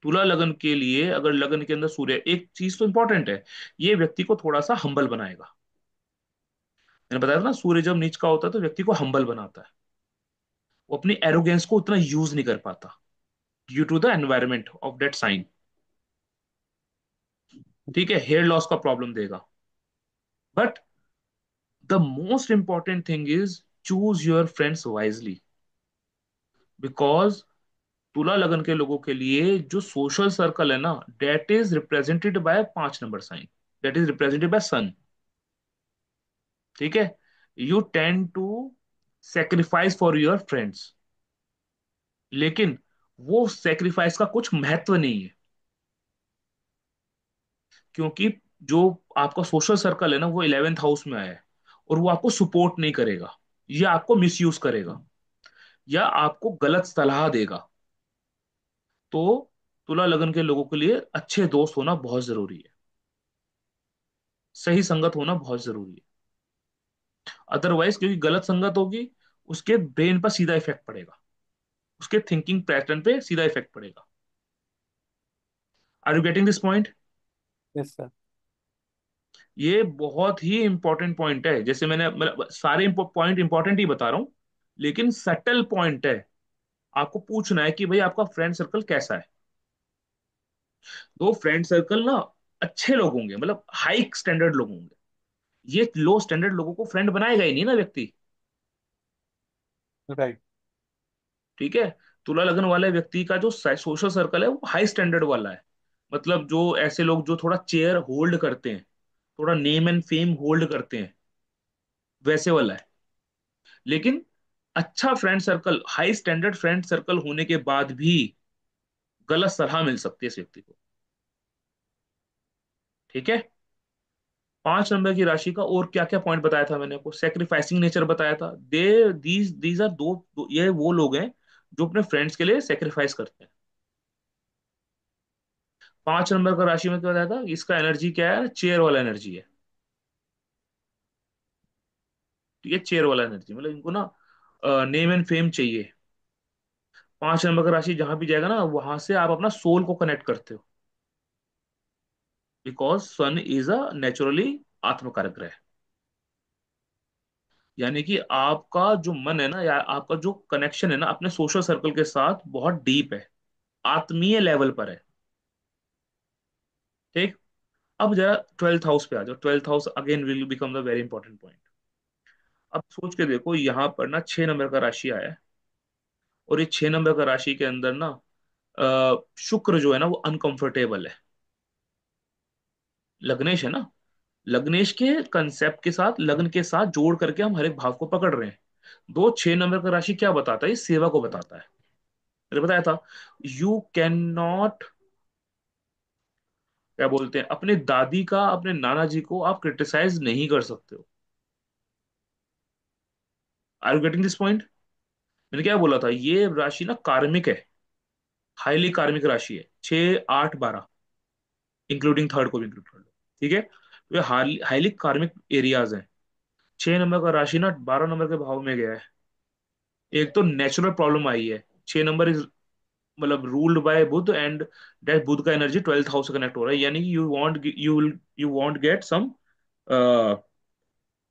तुला लगन के लिए अगर लगन के अंदर सूर्य, एक चीज तो इंपॉर्टेंट है, ये व्यक्ति को थोड़ा सा हम्बल बनाएगा। मैंने बताया था ना, सूर्य जब नीच का होता है तो व्यक्ति को हम्बल बनाता है। वो अपनी एरोगेंस को उतना यूज नहीं कर पाता due to the environment of that sign. ठीक है, हेयर लॉस का प्रॉब्लम देगा। But the most important thing is choose your friends wisely, because तुला लगन के लोगों के लिए जो सोशल सर्कल है ना, that is represented by 5 number sign, that is represented by sun. ठीक है, you tend to sacrifice for your friends, लेकिन वो सेक्रीफाइस का कुछ महत्व नहीं है, क्योंकि जो आपका सोशल सर्कल है ना वो 11th हाउस में आया है, और वो आपको सपोर्ट नहीं करेगा, या आपको मिसयूज करेगा, या आपको गलत सलाह देगा। तो तुला लगन के लोगों के लिए अच्छे दोस्त होना बहुत जरूरी है, सही संगत होना बहुत जरूरी है। अदरवाइज, क्योंकि गलत संगत होगी, उसके ब्रेन पर सीधा इफेक्ट पड़ेगा, उसके थिंकिंग पैटर्न पे सीधा इफेक्ट पड़ेगा। Are you getting this point? Yes sir. ये बहुत ही इंपॉर्टेंट पॉइंट है, जैसे मैंने मतलब सारे पॉइंट इंपॉर्टेंट ही बता रहा हूँ, लेकिन सटल पॉइंट है। आपको पूछना है कि भाई आपका फ्रेंड सर्कल कैसा है। तो फ्रेंड सर्कल ना अच्छे लोग होंगे, मतलब हाई स्टैंडर्ड लोग होंगे। ये लो स्टैंडर्ड लोगों को फ्रेंड बनाएगा ही नहीं ना व्यक्ति। राइट। ठीक है, तुला लगन वाले व्यक्ति का जो सोशल सर्कल है वो हाई स्टैंडर्ड वाला है, मतलब जो ऐसे लोग जो थोड़ा चेयर होल्ड करते हैं, थोड़ा नेम एंड फेम होल्ड करते हैं, वैसे वाला है। लेकिन अच्छा friend circle, high standard friend circle होने के बाद भी गलत सलाह मिल सकती है इस व्यक्ति को। ठीक है, 5 नंबर की राशि का और क्या क्या पॉइंट बताया था मैंने आपको? सेक्रीफाइसिंग नेचर बताया था। दीज दीज आर ये वो लोग हैं जो अपने फ्रेंड्स के लिए सेक्रीफाइस करते हैं। 5 नंबर का राशि में क्या बताया था? इसका एनर्जी क्या है? चेयर वाला एनर्जी है। ठीक है, चेयर वाला एनर्जी, मतलब इनको ना नेम एंड फेम चाहिए। 5 नंबर का राशि जहां भी जाएगा ना, वहां से आप अपना सोल को कनेक्ट करते हो, because sun is a naturally atmakaraka graha. यानी कि आपका जो मन है ना, या आपका जो कनेक्शन है ना अपने सोशल सर्कल के साथ, बहुत डीप है, आत्मीय लेवल पर है। ठीक। अब जरा 12th हाउस पे आ जाओ। 12th house again will become the very important point. अब सोच के देखो, यहाँ पर ना 6 नंबर का राशि आया है, और ये 6 नंबर का राशि के अंदर ना शुक्र जो है ना वो अनकंफर्टेबल है। लग्नेश है ना, लग्नेश के कंसेप्ट के साथ, लग्न के साथ जोड़ करके हम हर एक भाव को पकड़ रहे हैं। 6 नंबर का राशि क्या बताता है? ये सेवा को बताता है। मैंने बताया था, यू कैन नॉट, क्या बोलते हैं, अपने दादी का, अपने नाना जी को आप क्रिटिसाइज नहीं कर सकते हो। Are you getting this point? मैंने क्या बोला था, ये राशि ना कार्मिक है, हाईली कार्मिक राशि है। 6, 8, 12, इंक्लूडिंग थर्ड को भी इंक्लूड कर लो। ठीक है, तो ये हाईली कार्मिक एरियाज हैं। 6 नंबर का राशि ना 12 नंबर के भाव में गया है। एक तो नेचुरल प्रॉब्लम आई है। 6 नंबर इज मतलब ruled by Budh, and that Budh का एनर्जी 12th हाउस से कनेक्ट हो रहा है, यानी कि यू वांट गेट सम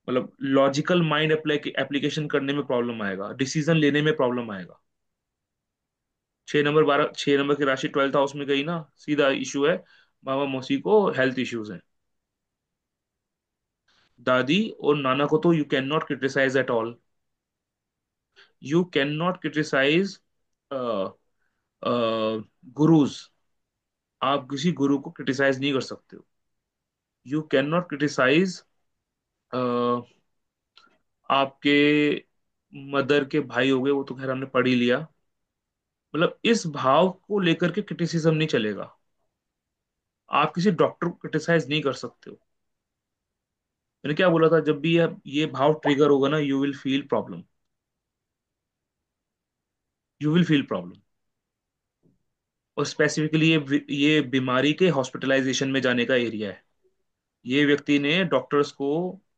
मतलब लॉजिकल माइंड एप्लीकेशन करने में प्रॉब्लम आएगा, डिसीजन लेने में प्रॉब्लम आएगा। 6 नंबर की राशि 12th हाउस में गई ना, सीधा इशू है, मामा मौसी को हेल्थ इश्यूज हैं। दादी और नाना को तो you can not criticise at all. You can not criticise gurus. आप किसी गुरु को क्रिटिसाइज नहीं कर सकते हो। यू कैन नॉट क्रिटिसाइज आपके मदर के भाई हो गए, वो तो खैर हमने पढ़ ही लिया। मतलब इस भाव को लेकर के क्रिटिसिज्म नहीं चलेगा। आप किसी डॉक्टर को क्रिटिसाइज नहीं कर सकते हो। मैंने क्या बोला था, जब भी ये भाव ट्रिगर होगा ना, you will feel problem, you will feel problem. और स्पेसिफिकली ये बीमारी के हॉस्पिटलाइजेशन में जाने का एरिया है। ये व्यक्ति ने डॉक्टर्स को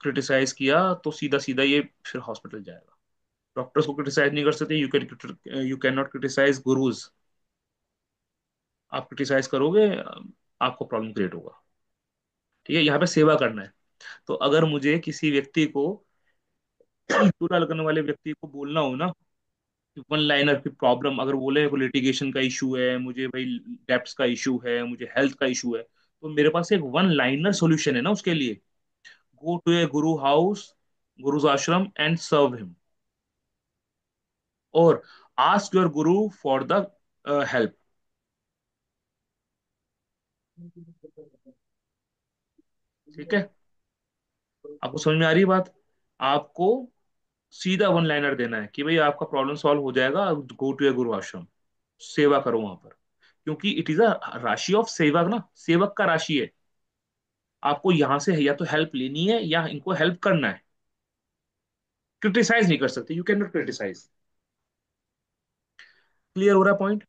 क्रिटिसाइज किया तो सीधा सीधा ये फिर हॉस्पिटल जाएगा। डॉक्टर्स को क्रिटिसाइज नहीं कर सकते, you can not criticise gurus. आप क्रिटिसाइज करोगे, आपको प्रॉब्लम क्रिएट होगा। ठीक है, यहाँ पे सेवा करना है। तो अगर मुझे किसी व्यक्ति को तुला लगन वाले व्यक्ति को बोलना हो ना, वन लाइनर की प्रॉब्लम अगर बोले को लिटिगेशन का इशू है मुझे भाई, डेप्स का इशू है मुझे, हेल्थ का इशू है, तो मेरे पास एक वन लाइनर सॉल्यूशन है ना उसके लिए। Go to A Guru house, gurus आश्रम एंड सर्व हिम, और ask your Guru for the help. ठीक है, आपको समझ में आ रही है बात? आपको सीधा वन लाइनर देना है कि भाई आपका प्रॉब्लम सॉल्व हो जाएगा, गो टू ए गुरु आश्रम, सेवा करो वहां पर, क्योंकि इट इज अ राशि ऑफ सेवक ना, सेवक का राशि है। आपको यहां से या तो हेल्प लेनी है या इनको हेल्प करना है, क्रिटिसाइज नहीं कर सकते, you can not criticise. Clear हो रहा है पॉइंट?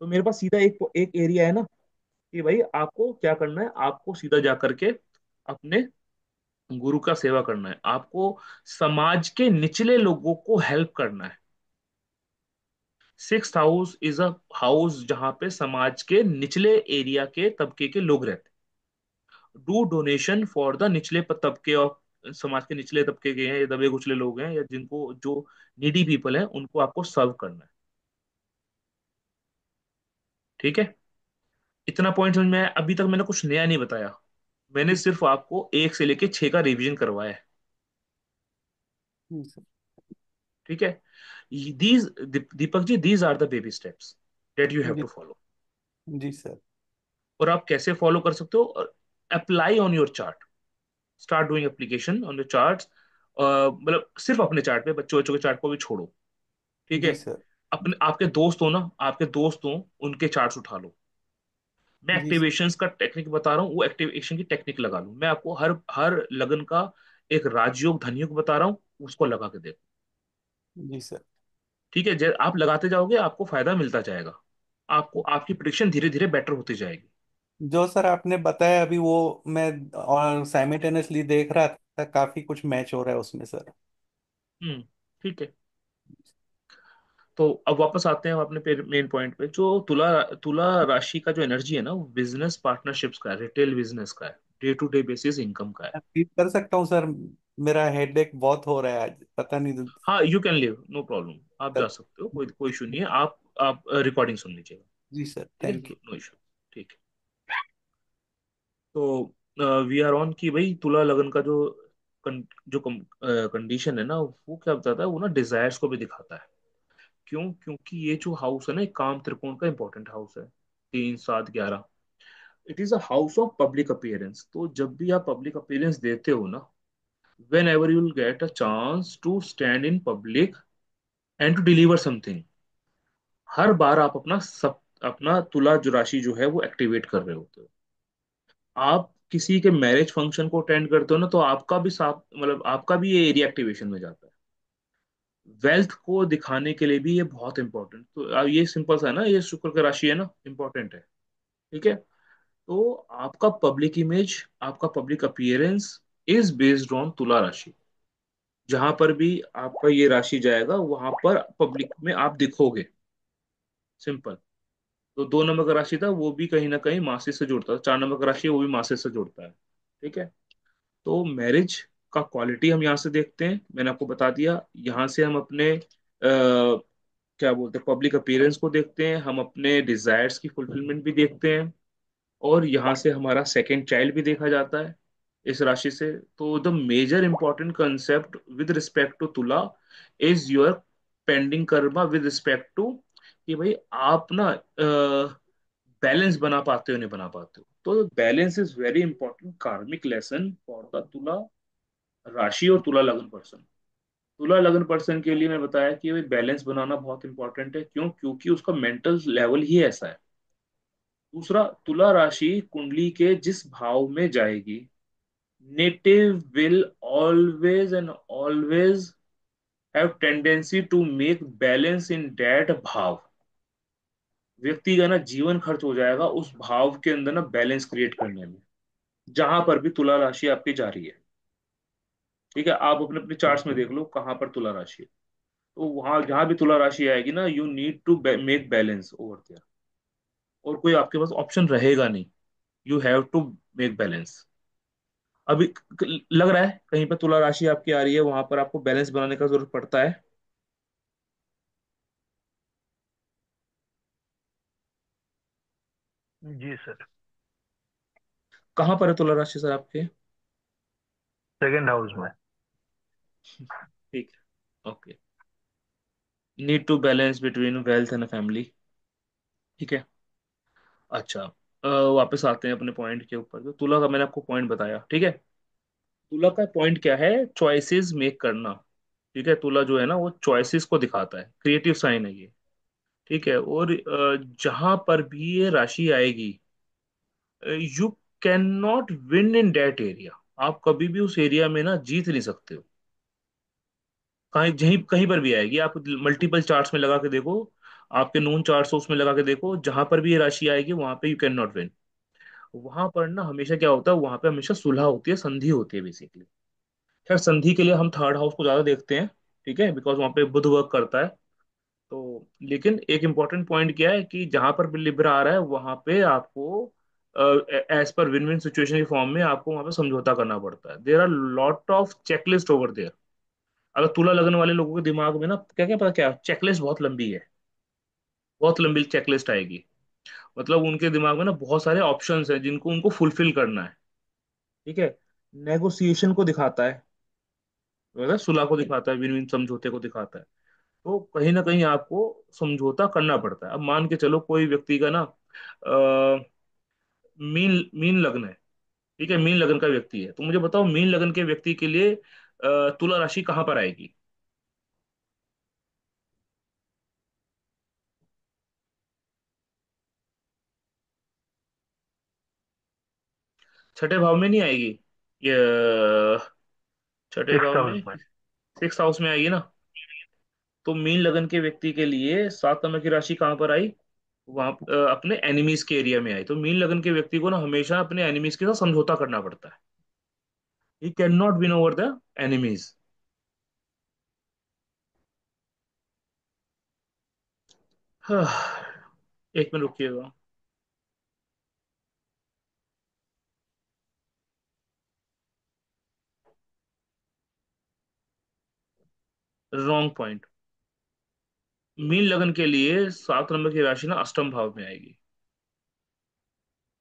तो मेरे पास सीधा एक एक एरिया है ना, कि भाई आपको क्या करना है, आपको सीधा जा करके अपने गुरु का सेवा करना है, आपको समाज के निचले लोगों को हेल्प करना है। Six house is a house जहां पे समाज के निचले एरिया के तबके के लोग रहते हैं। डू डोनेशन फॉर द निचले तबके, और समाज के निचले तबके के हैं या दबे कुचले लोग हैं या जिनको जो नीडी पीपल हैं उनको आपको सर्व करना है। ठीक है, इतना पॉइंट समझ में आया? अभी तक मैंने कुछ नया नहीं बताया, मैंने जी सिर्फ आपको 1 से लेके 6 का रिवीजन करवाया है। सर। ठीक है, these, Deepak ji, these are the baby steps that you have जी टू फॉलो। जी सर। और आप कैसे फॉलो कर सकते हो? Apply on your chart, start doing application on the charts. मतलब सिर्फ अपने चार्ट पे, बच्चों बच्चों के चार्ट को भी छोड़ो। ठीक जी है, सर। अपने आपके दोस्त हो ना, आपके दोस्त हो, उनके चार्ट्स उठा लो। मैं जी सर। एक्टिवेशंस का टेक्निक बता रहा हूँ, वो एक्टिवेशन की टेक्निक लगा लो। मैं आपको हर हर लगन का एक राजयोग धनयोग बता रहा हूँ, उसको लगा के देखो। जी सर। ठीक है, जब आप लगाते जाओगे आपको फायदा मिलता जाएगा, आपको आपकी प्रिडिक्शन धीरे धीरे बेटर होती जाएगी। जो सर आपने बताया अभी वो मैं और साइमल्टेनियसली देख रहा था, काफी कुछ मैच हो रहा है उसमें सर। हम्म, ठीक है। तो अब वापस आते हैं अपने मेन पॉइंट पे। जो तुला तुला राशि का जो एनर्जी है ना, वो बिजनेस पार्टनरशिप्स का है, रिटेल बिजनेस का है, day to day basis income का है। मैं फील कर सकता हूँ सर, मेरा हेडेक बहुत हो रहा है आज, पता नहीं हाँ, you can leave, no problem, आप जा सर। सकते हो, कोई कोई इशू नहीं है। आप रिकॉर्डिंग सुन लीजिएगा। जी सर, ठीक है, थैंक यू। No issue. ठीक है, तो वी आर ऑन की भाई तुला लगन का जो जो कंडीशन है ना, वो क्या बताता है, वो ना डिजायर्स को भी दिखाता है। क्यों? क्योंकि ये जो हाउस है ना, एक काम त्रिकोण का इंपॉर्टेंट हाउस है, 3 7 11। It is a house of public appearance. तो जब भी आप पब्लिक अपीयरेंस देते हो ना, whenever you will get a chance to stand in public and to deliver something, हर बार आप अपना तुला जो राशि जो है वो एक्टिवेट कर रहे होते हो। आप किसी के मैरिज फंक्शन को अटेंड करते हो ना, तो आपका भी साथ, मतलब आपका भी ये एरिया एक्टिवेशन में जाता है। वेल्थ को दिखाने के लिए भी ये बहुत इंपॉर्टेंट, तो ये सिंपल सा है ना, ये शुक्र का राशि है ना, इंपॉर्टेंट है। ठीक है, तो आपका पब्लिक इमेज, आपका public appearance is based on तुला राशि। जहां पर भी आपका ये राशि जाएगा वहां पर पब्लिक में आप दिखोगे, सिंपल। तो 2 नंबर का राशि था, वो भी कहीं ना कहीं मासिक से जुड़ता है। 4 नंबर का राशि है, वो भी मासिक से जुड़ता है। ठीक है, तो मैरिज का क्वालिटी हम यहाँ से देखते हैं, मैंने आपको बता दिया। यहाँ से हम अपने क्या बोलते हैं, पब्लिक अपीयरेंस को देखते हैं, हम अपने डिजायर्स की फुलफिलमेंट भी देखते हैं, और यहाँ से हमारा सेकंड चाइल्ड भी देखा जाता है इस राशि से। तो the major important concept with respect to Tula is your pending karma with respect to, कि भाई आप ना बैलेंस बना पाते हो नहीं बना पाते हो। तो बैलेंस इज वेरी इंपॉर्टेंट कार्मिक लेसन फॉर द तुला राशि और तुला लगन पर्सन। तुला लगन पर्सन के लिए मैं बताया कि भाई बैलेंस बनाना बहुत इंपॉर्टेंट है। क्यों? क्योंकि उसका मेंटल लेवल ही ऐसा है। दूसरा, तुला राशि कुंडली के जिस भाव में जाएगी, native will always and always have tendency to make balance in that भाव। व्यक्ति का ना जीवन खर्च हो जाएगा उस भाव के अंदर ना बैलेंस क्रिएट करने में, जहां पर भी तुला राशि आपकी जा रही है। ठीक है, आप अपने अपने चार्ट्स में देख लो कहां पर तुला राशि है। तो वहां जहां भी तुला राशि आएगी ना, you need to make balance over there, और कोई आपके पास ऑप्शन रहेगा नहीं, you have to make balance. अभी लग रहा है कहीं पर तुला राशि आपकी आ रही है, वहां पर आपको बैलेंस बनाने का जरूरत पड़ता है। जी सर। कहाँ पर है तुला राशि सर आपके? सेकंड हाउस में। ठीक है, okay. Need to balance between wealth and family. ठीक है। अच्छा, वापस आते हैं अपने पॉइंट के ऊपर। तो तुला का मैंने आपको पॉइंट बताया, ठीक है। तुला का पॉइंट क्या है? चॉइसेस मेक करना। ठीक है, तुला जो है ना वो चॉइसेस को दिखाता है, क्रिएटिव साइन है ये। ठीक है। और जहां पर भी ये राशि आएगी, you can not win in that area. आप कभी भी उस एरिया में ना जीत नहीं सकते हो। कहीं कहीं कहीं पर भी आएगी, आप मल्टीपल चार्ट्स में लगा के देखो, आपके नोन चार्ट्स उसमें लगा के देखो, जहां पर भी ये राशि आएगी वहां पे यू कैन नॉट विन। वहां पर ना हमेशा क्या होता है, वहां पे हमेशा सुलह होती है, संधि होती है बेसिकली। खैर, संधि के लिए हम थर्ड हाउस को ज्यादा देखते हैं, ठीक है, बिकॉज वहां पे बुध वर्क करता है। तो लेकिन एक इंपॉर्टेंट पॉइंट क्या है कि जहां पर भी लिब्रा आ रहा है वहां पे आपको एज पर विन विन सिचुएशन के फॉर्म में आपको वहां पे समझौता करना पड़ता है। There are lot of checklist over there. अगर तुला लगने वाले लोगों के दिमाग में ना क्या क्या पता क्या, चेकलिस्ट बहुत लंबी है, बहुत लंबी चेकलिस्ट आएगी। मतलब उनके दिमाग में ना बहुत सारे ऑप्शंस हैं जिनको उनको फुलफिल करना है। ठीक है। नेगोशिएशन को दिखाता है, मतलब सुलह को दिखाता है, विन विन समझौते को दिखाता है। तो कहीं ना कहीं आपको समझौता करना पड़ता है। अब मान के चलो कोई व्यक्ति का ना मीन मीन लग्न है। ठीक है, मीन लग्न का व्यक्ति है, तो मुझे बताओ मीन लग्न के व्यक्ति के लिए तुला राशि कहाँ पर आएगी? छठे भाव में नहीं आएगी ये, छठे सिक्स भाव हाउस में, में। सिक्स हाउस में आएगी ना। तो मीन लगन के व्यक्ति के लिए 7 नंबर की राशि कहाँ पर आई? वहां अपने एनिमीज के एरिया में आई। तो मीन लगन के व्यक्ति को ना हमेशा अपने एनिमीज के साथ समझौता करना पड़ता है। He can not win over the enemies. एक मिनट रुकिएगा। Wrong point. मीन लगन के लिए 7 नंबर की राशि ना अष्टम भाव में आएगी।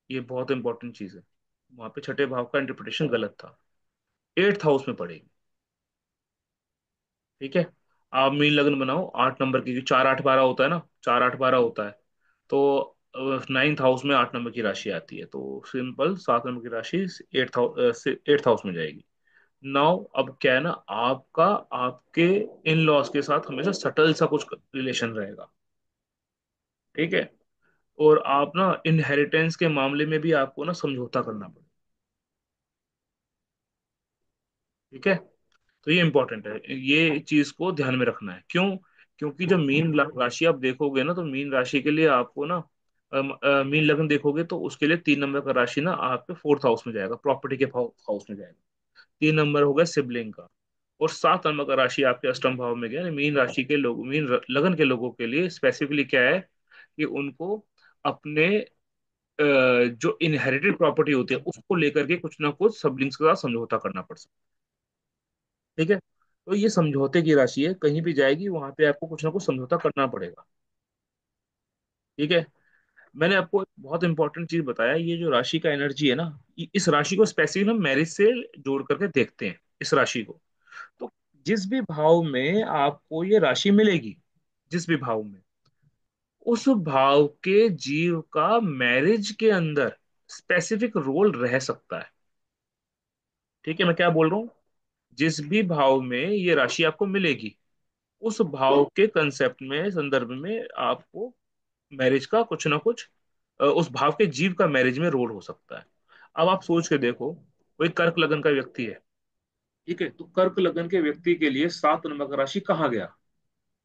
ये बहुत इंपॉर्टेंट चीज है। वहां पे छठे भाव का इंटरप्रिटेशन गलत था, एट्थ हाउस में पड़ेगी। ठीक है। आप मीन लगन बनाओ 8 नंबर की, 4 8 12 होता है ना, 4 8 12 होता है। तो नाइन्थ हाउस में 8 नंबर की राशि आती है, तो सिंपल 7 नंबर की राशि एट्थ हाउस में जाएगी। नाउ अब क्या है ना, आपका आपके इन लॉज के साथ हमेशा सटल सा कुछ रिलेशन रहेगा। ठीक है। और आप ना इनहेरिटेंस के मामले में भी आपको ना समझौता करना पड़ेगा। ठीक है। तो ये इंपॉर्टेंट है, ये चीज को ध्यान में रखना है। क्यों? क्योंकि जब मीन राशि आप देखोगे ना, तो मीन राशि के लिए आपको ना मीन लग्न देखोगे तो उसके लिए 3 नंबर का राशि ना आपके फोर्थ हाउस में जाएगा, प्रॉपर्टी के हाउस में जाएगा। 3 नंबर हो गया सिबलिंग का। और 7 नंबर का राशि आपके अष्टम भाव में गया। मीन राशि के लोग, लगन के लोगों के लिए स्पेसिफिकली क्या है कि उनको अपने जो इनहेरिटेड प्रॉपर्टी होती है उसको लेकर के कुछ ना कुछ सिबलिंग्स के साथ समझौता करना पड़ सकता है। ठीक है। तो ये समझौते की राशि है, कहीं भी जाएगी वहां पे आपको कुछ ना कुछ समझौता करना पड़ेगा। ठीक है। मैंने आपको एक बहुत इंपॉर्टेंट चीज बताया, ये जो राशि का एनर्जी है ना, इस राशि को स्पेसिफिक हम मैरिज से जोड़ करके देखते हैं इस राशि को। तो जिस भी भाव में आपको ये राशि मिलेगी, जिस भी भाव में, उस भाव के जीव का मैरिज के अंदर स्पेसिफिक रोल रह सकता है। ठीक है, मैं क्या बोल रहा हूँ? जिस भी भाव में ये राशि आपको मिलेगी, उस भाव के कंसेप्ट में, संदर्भ में आपको मैरिज का कुछ ना कुछ, उस भाव के जीव का मैरिज में रोल हो सकता है। अब आप सोच के देखो, कोई कर्क लगन का व्यक्ति है। ठीक है, तो कर्क लगन के व्यक्ति के लिए 7 नंबर का राशि कहाँ गया?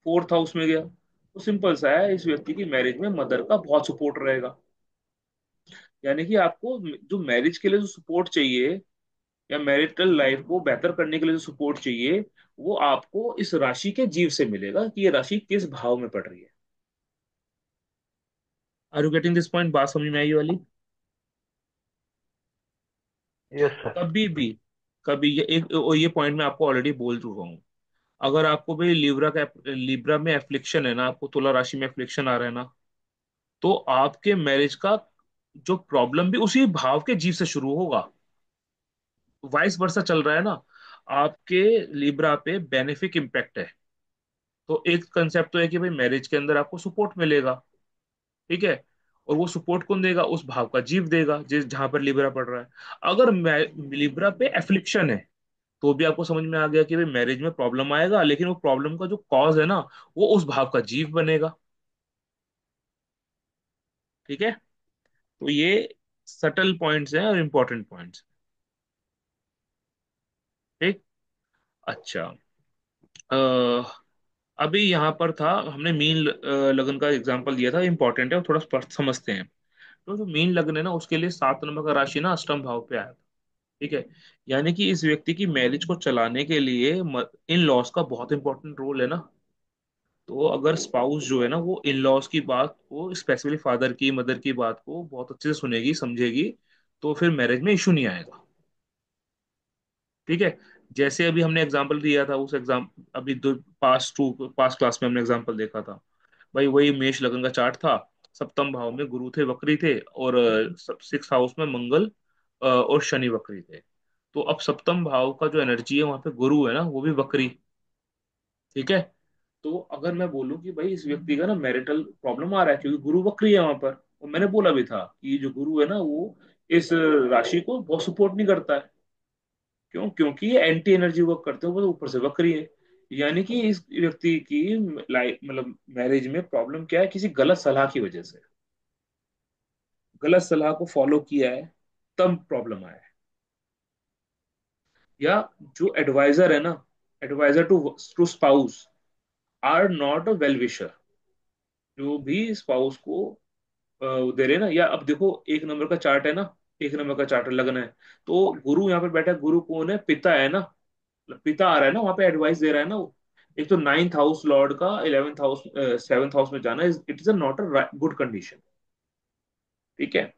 फोर्थ हाउस में गया। तो सिंपल सा है, इस व्यक्ति की मैरिज में मदर का बहुत सपोर्ट रहेगा। यानी कि आपको जो मैरिज के लिए जो सपोर्ट चाहिए, या मैरिटल लाइफ को बेहतर करने के लिए जो सपोर्ट चाहिए, वो आपको इस राशि के जीव से मिलेगा कि ये राशि किस भाव में पड़ रही है। Are you getting this point? बात समझ में आई ये वाली? Yes sir. कभी भी, कभी ये एक, और ये पॉइंट मैं आपको ऑलरेडी बोल चुका हूँ। अगर आपको भी लिब्रा में एफ्लिक्शन है ना, आपको तुला राशि में एफ्लिक्शन आ रहा है ना, तो आपके मैरिज का जो प्रॉब्लम भी उसी भाव के जीव से शुरू होगा। वाइस वर्सा चल रहा है ना, आपके लिब्रा पे बेनिफिक इम्पैक्ट है। तो एक कंसेप्ट तो है कि भाई मैरिज के अंदर आपको सपोर्ट मिलेगा, ठीक है। और वो सपोर्ट कौन देगा? उस भाव का जीव देगा, जिस जहां पर लिब्रा पड़ रहा है। अगर लिब्रा पे एफ्लिक्शन है, तो भी आपको समझ में आ गया कि भाई मैरिज में प्रॉब्लम आएगा, लेकिन वो प्रॉब्लम का जो कॉज है ना, वो उस भाव का जीव बनेगा, ठीक है। तो ये सटल पॉइंट्स हैं और इंपॉर्टेंट पॉइंट्स, ठीक। अच्छा, अभी यहाँ पर था, हमने मीन लगन का एग्जांपल दिया था, इंपॉर्टेंट है, और थोड़ा स्पष्ट समझते हैं। तो जो मीन लगन है ना, उसके लिए 7 नंबर का राशि ना अष्टम भाव पे आया था, ठीक है। यानी कि इस व्यक्ति की मैरिज को चलाने के लिए इन लॉस का बहुत इंपॉर्टेंट रोल है ना। तो अगर स्पाउस जो है ना, वो इन लॉस की बात को, स्पेसिफिकली फादर की मदर की बात को बहुत अच्छे से सुनेगी, समझेगी, तो फिर मैरिज में इशू नहीं आएगा, ठीक है। जैसे अभी हमने एग्जांपल दिया था, उस एग्जाम अभी दो पास्ट क्लास में हमने एग्जांपल देखा था। भाई वही मेष लगन का चार्ट था, सप्तम भाव में गुरु थे, वक्री थे, और 6th हाउस में मंगल और शनि वक्री थे। तो अब सप्तम भाव का जो एनर्जी है, वहां पे गुरु है ना, वो भी वक्री, ठीक है। तो अगर मैं बोलूं कि भाई इस व्यक्ति का ना मैरिटल प्रॉब्लम आ रहा है, क्योंकि गुरु वक्री है वहां पर, और मैंने बोला भी था कि जो गुरु है ना, वो इस राशि को बहुत सपोर्ट नहीं करता है। क्यों? क्योंकि ये एंटी एनर्जी वर्क करते हैं, वो तो ऊपर से वक्री है। यानी कि इस व्यक्ति की लाइफ, मतलब मैरिज में प्रॉब्लम क्या है? किसी गलत सलाह की वजह से, गलत सलाह को फॉलो किया है, तब प्रॉब्लम आया है। या जो एडवाइजर है ना, adviser to to spouse are not a well wisher, जो भी स्पाउस को दे रहे हैं ना। या अब देखो, 1 नंबर का चार्ट है ना, 1 नंबर का चार्ट लगन है, तो गुरु यहाँ पे बैठा है, गुरु कौन है? पिता है ना, मतलब पिता आ रहा है ना वहां पे, एडवाइस दे रहा है ना वो। एक तो 9th हाउस लॉर्ड का 11th हाउस 7th हाउस में जाना, it is a not a good condition, ठीक है।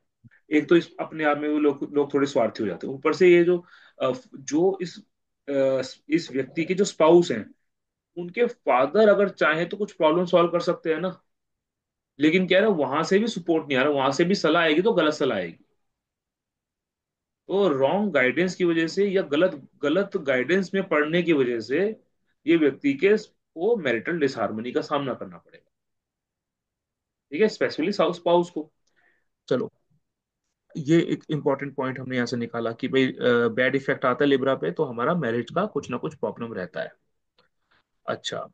एक तो इस अपने आप में वो लोग थोड़े स्वार्थी हो जाते हैं, ऊपर से ये जो जो इस व्यक्ति के जो स्पाउस हैं, उनके फादर अगर चाहें तो कुछ प्रॉब्लम सॉल्व कर सकते हैं ना। लेकिन क्या है ना, वहां से भी सपोर्ट नहीं आ रहा, वहां से भी सलाह आएगी तो गलत सलाह आएगी। तो रॉन्ग गाइडेंस की वजह से, या गलत गलत गाइडेंस में पढ़ने की वजह से, ये व्यक्ति के को मैरिटल डिसहार्मनी का सामना करना पड़ेगा, ठीक है, स्पेशली साउथ स्पाउस को। चलो, ये एक इंपॉर्टेंट पॉइंट हमने यहाँ से निकाला कि भाई बैड इफेक्ट आता है लिब्रा पे, तो हमारा मैरिज का कुछ ना कुछ प्रॉब्लम रहता है। अच्छा,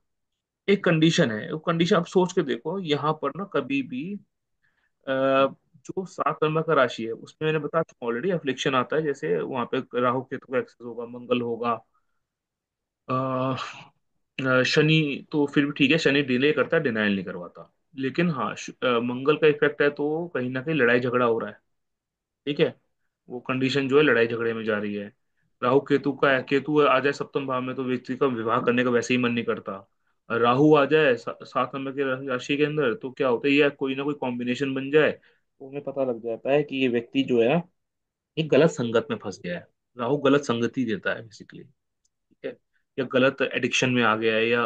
एक कंडीशन है, वो कंडीशन आप सोच के देखो, यहाँ पर ना कभी भी जो 7 नंबर का राशि है, उसमें मैंने बता चुका ऑलरेडी, अफ्लिक्शन आता है, जैसे वहां पे राहु केतु का एक्सेस होगा, मंगल होगा, शनि तो फिर भी ठीक है, शनि डिले करता है, डिनायल नहीं करवाता। लेकिन हाँ, मंगल का इफेक्ट है, तो कहीं ना कहीं लड़ाई झगड़ा हो रहा है, ठीक है। वो कंडीशन जो है लड़ाई झगड़े में जा रही है। राहु केतु का है, केतु आ जाए सप्तम भाव में, तो व्यक्ति का विवाह करने का वैसे ही मन नहीं करता। राहु आ जाए 7 नंबर के राशि के अंदर, तो क्या होता है, ये कोई ना कोई कॉम्बिनेशन बन जाए, तो उन्हें पता लग जाता है कि ये व्यक्ति जो है एक गलत संगत में फंस गया है। राहु गलत संगति देता है बेसिकली, ठीक है। या गलत एडिक्शन में आ गया है, या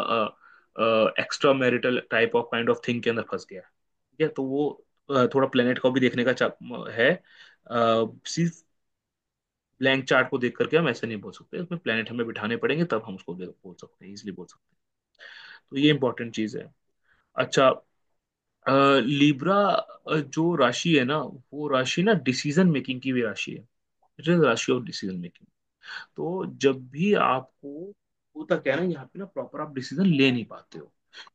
extra marital type of kind of thing के अंदर फंस गया है, ठीक है। तो वो थोड़ा प्लेनेट को भी देखने का है। सिर्फ ब्लैंक चार्ट को देख करके हम ऐसे नहीं बोल सकते, उसमें प्लेनेट हमें बिठाने पड़ेंगे, तब हम उसको बोल सकते हैं, इजिली बोल सकते हैं। तो ये इंपॉर्टेंट चीज है। अच्छा, लिब्रा जो राशि है ना, वो राशि ना डिसीजन मेकिंग की भी राशि है। इट इज राशि ऑफ डिसीजन मेकिंग। तो जब भी आपको, होता क्या है ना, यहाँ पे ना प्रॉपर आप डिसीजन ले नहीं पाते हो।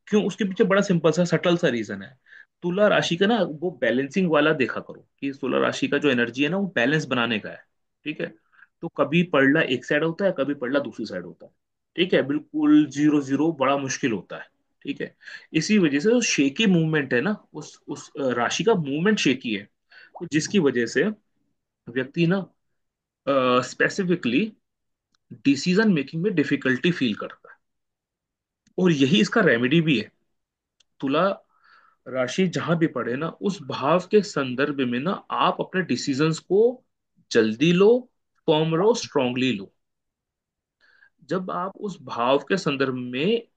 क्यों? उसके पीछे बड़ा सिंपल सा सटल सा रीजन है। तुला राशि का ना वो बैलेंसिंग वाला देखा करो, कि तुला राशि का जो एनर्जी है ना, वो बैलेंस बनाने का है, ठीक है। तो कभी पलड़ा एक साइड होता है, कभी पलड़ा दूसरी साइड होता है, ठीक है। बिल्कुल जीरो जीरो बड़ा मुश्किल होता है, ठीक है। इसी वजह से जो शेकी मूवमेंट है ना, उस राशि का मूवमेंट शेकी है, तो जिसकी वजह से व्यक्ति ना स्पेसिफिकली डिसीजन मेकिंग में डिफिकल्टी फील करता है। और यही इसका रेमेडी भी है। तुला राशि जहां भी पड़े ना, उस भाव के संदर्भ में ना आप अपने डिसीजंस को जल्दी लो, फर्म रहो, स्ट्रांगली लो। जब आप उस भाव के संदर्भ में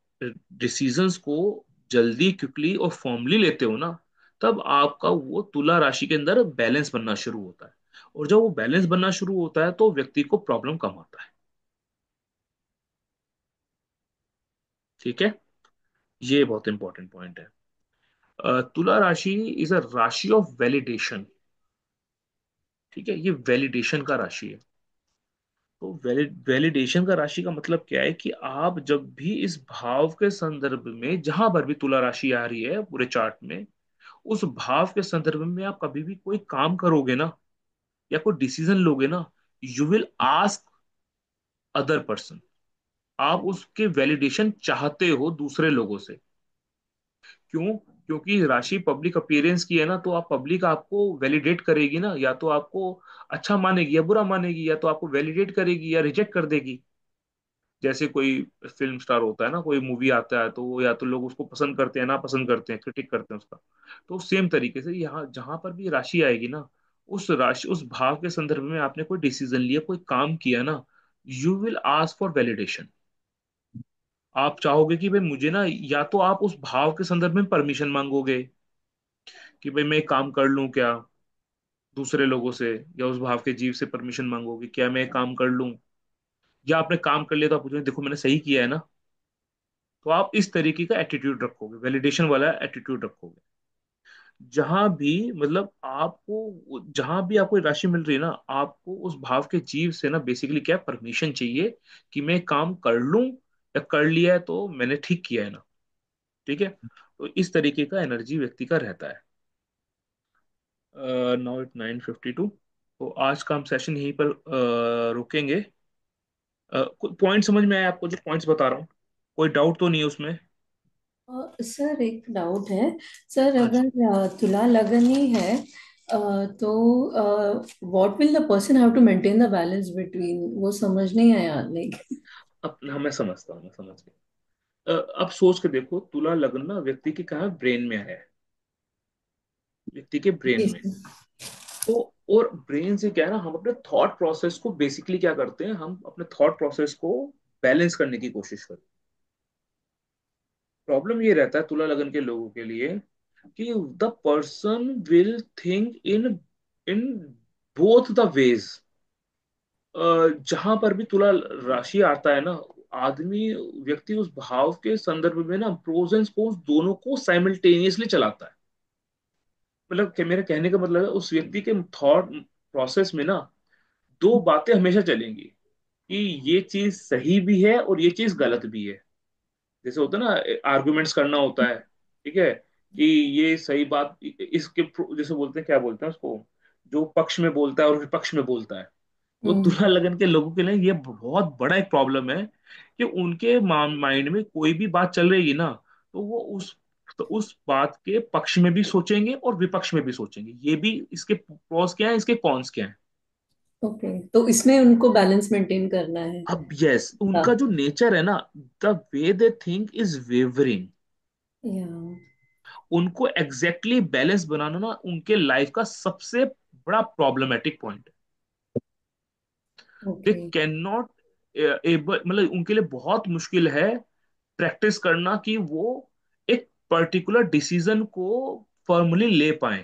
डिसीजंस को जल्दी, क्विकली और फॉर्मली लेते हो ना, तब आपका वो तुला राशि के अंदर बैलेंस बनना शुरू होता है। और जब वो बैलेंस बनना शुरू होता है तो व्यक्ति को प्रॉब्लम कम आता है। ठीक है, ये बहुत इंपॉर्टेंट पॉइंट है। तुला राशि इज अ राशि ऑफ वैलिडेशन। ठीक है, ये वैलिडेशन का राशि है। तो वैलिडेशन का राशि का मतलब क्या है कि आप जब भी इस भाव के संदर्भ में, जहां पर भी तुला राशि आ रही है पूरे चार्ट में, उस भाव के संदर्भ में आप कभी भी कोई काम करोगे ना, या कोई डिसीजन लोगे ना, you will ask other person. आप उसके वैलिडेशन चाहते हो दूसरे लोगों से। क्यों? क्योंकि राशि पब्लिक अपीयरेंस की है ना, तो आप पब्लिक आपको वैलिडेट करेगी ना, या तो आपको अच्छा मानेगी या बुरा मानेगी, या तो आपको वैलिडेट करेगी या रिजेक्ट कर देगी। जैसे कोई फिल्म स्टार होता है ना, कोई मूवी आता है तो वो या तो लोग उसको पसंद करते हैं, ना पसंद करते हैं, क्रिटिक करते हैं उसका। तो सेम तरीके से यहाँ जहां पर भी राशि आएगी ना, उस राशि, उस भाव के संदर्भ में आपने कोई डिसीजन लिया, कोई काम किया ना, you will ask for validation. आप चाहोगे कि भाई मुझे ना, या तो आप उस भाव के संदर्भ में परमिशन मांगोगे कि भाई मैं एक काम कर लूं क्या दूसरे लोगों से, या उस भाव के जीव से परमिशन मांगोगे क्या मैं एक काम कर लूं, या आपने काम कर लिया तो आप पूछोगे देखो मैंने सही किया है ना। तो आप इस तरीके का एटीट्यूड रखोगे, वैलिडेशन वाला एटीट्यूड रखोगे। जहां भी, मतलब आपको जहां भी आपको राशि मिल रही है ना, आपको उस भाव के जीव से ना बेसिकली क्या परमिशन चाहिए कि मैं काम कर लूं, या कर लिया है तो मैंने ठीक किया है ना। ठीक है, तो इस तरीके का एनर्जी व्यक्ति का रहता है। Now it 9:52। तो आज का हम सेशन यहीं पर रुकेंगे। कोई पॉइंट समझ में आया आपको जो पॉइंट्स बता रहा हूँ? कोई डाउट तो नहीं है उसमें? सर एक डाउट है। सर हाँ जी। अगर तुला लगन ही है, तो what will the person have to maintain the balance between, वो समझ नहीं आया लाइक। अब हाँ, मैं समझता हूँ, मैं समझ गया। अब सोच के देखो, तुला लग्न ना व्यक्ति के कहा ब्रेन में है, व्यक्ति के ब्रेन जी में। सर। तो और ब्रेन से क्या है ना, हम अपने थॉट प्रोसेस को बेसिकली क्या करते हैं, हम अपने थॉट प्रोसेस को बैलेंस करने की कोशिश करते हैं। प्रॉब्लम ये रहता है तुला लगन के लोगों के लिए कि the person will think in in both the ways. जहां पर भी तुला राशि आता है ना, आदमी, व्यक्ति उस भाव के संदर्भ में ना प्रोज एंड कॉन्स दोनों को साइमल्टेनियसली चलाता है। मतलब मेरा कहने का मतलब है, उस व्यक्ति के थॉट प्रोसेस में ना दो बातें हमेशा चलेंगी कि ये चीज सही भी है और ये चीज गलत भी है। जैसे होता है ना, आर्गुमेंट्स करना होता है, ठीक है, कि ये सही बात इसके जैसे बोलते हैं, क्या बोलते हैं उसको, जो पक्ष में बोलता है और विपक्ष में बोलता है। तो हम्म। तुला लगन के लोगों के लिए ये बहुत बड़ा एक प्रॉब्लम है कि उनके माइंड में कोई भी बात चल रही है ना, तो वो उस बात के पक्ष में भी सोचेंगे और विपक्ष में भी सोचेंगे, ये भी इसके प्रोस क्या है, इसके कॉन्स क्या है। ओके, तो इसमें उनको बैलेंस मेंटेन करना है। अब यस, हाँ। उनका जो नेचर है ना, the way they think is wavering. या। उनको एग्जैक्टली exactly बैलेंस बनाना ना उनके लाइफ का सबसे बड़ा प्रॉब्लमेटिक पॉइंट है। दे ओके। कैन नॉट एबल, मतलब उनके लिए बहुत मुश्किल है प्रैक्टिस करना कि वो एक पर्टिकुलर डिसीजन को फॉर्मली ले पाए।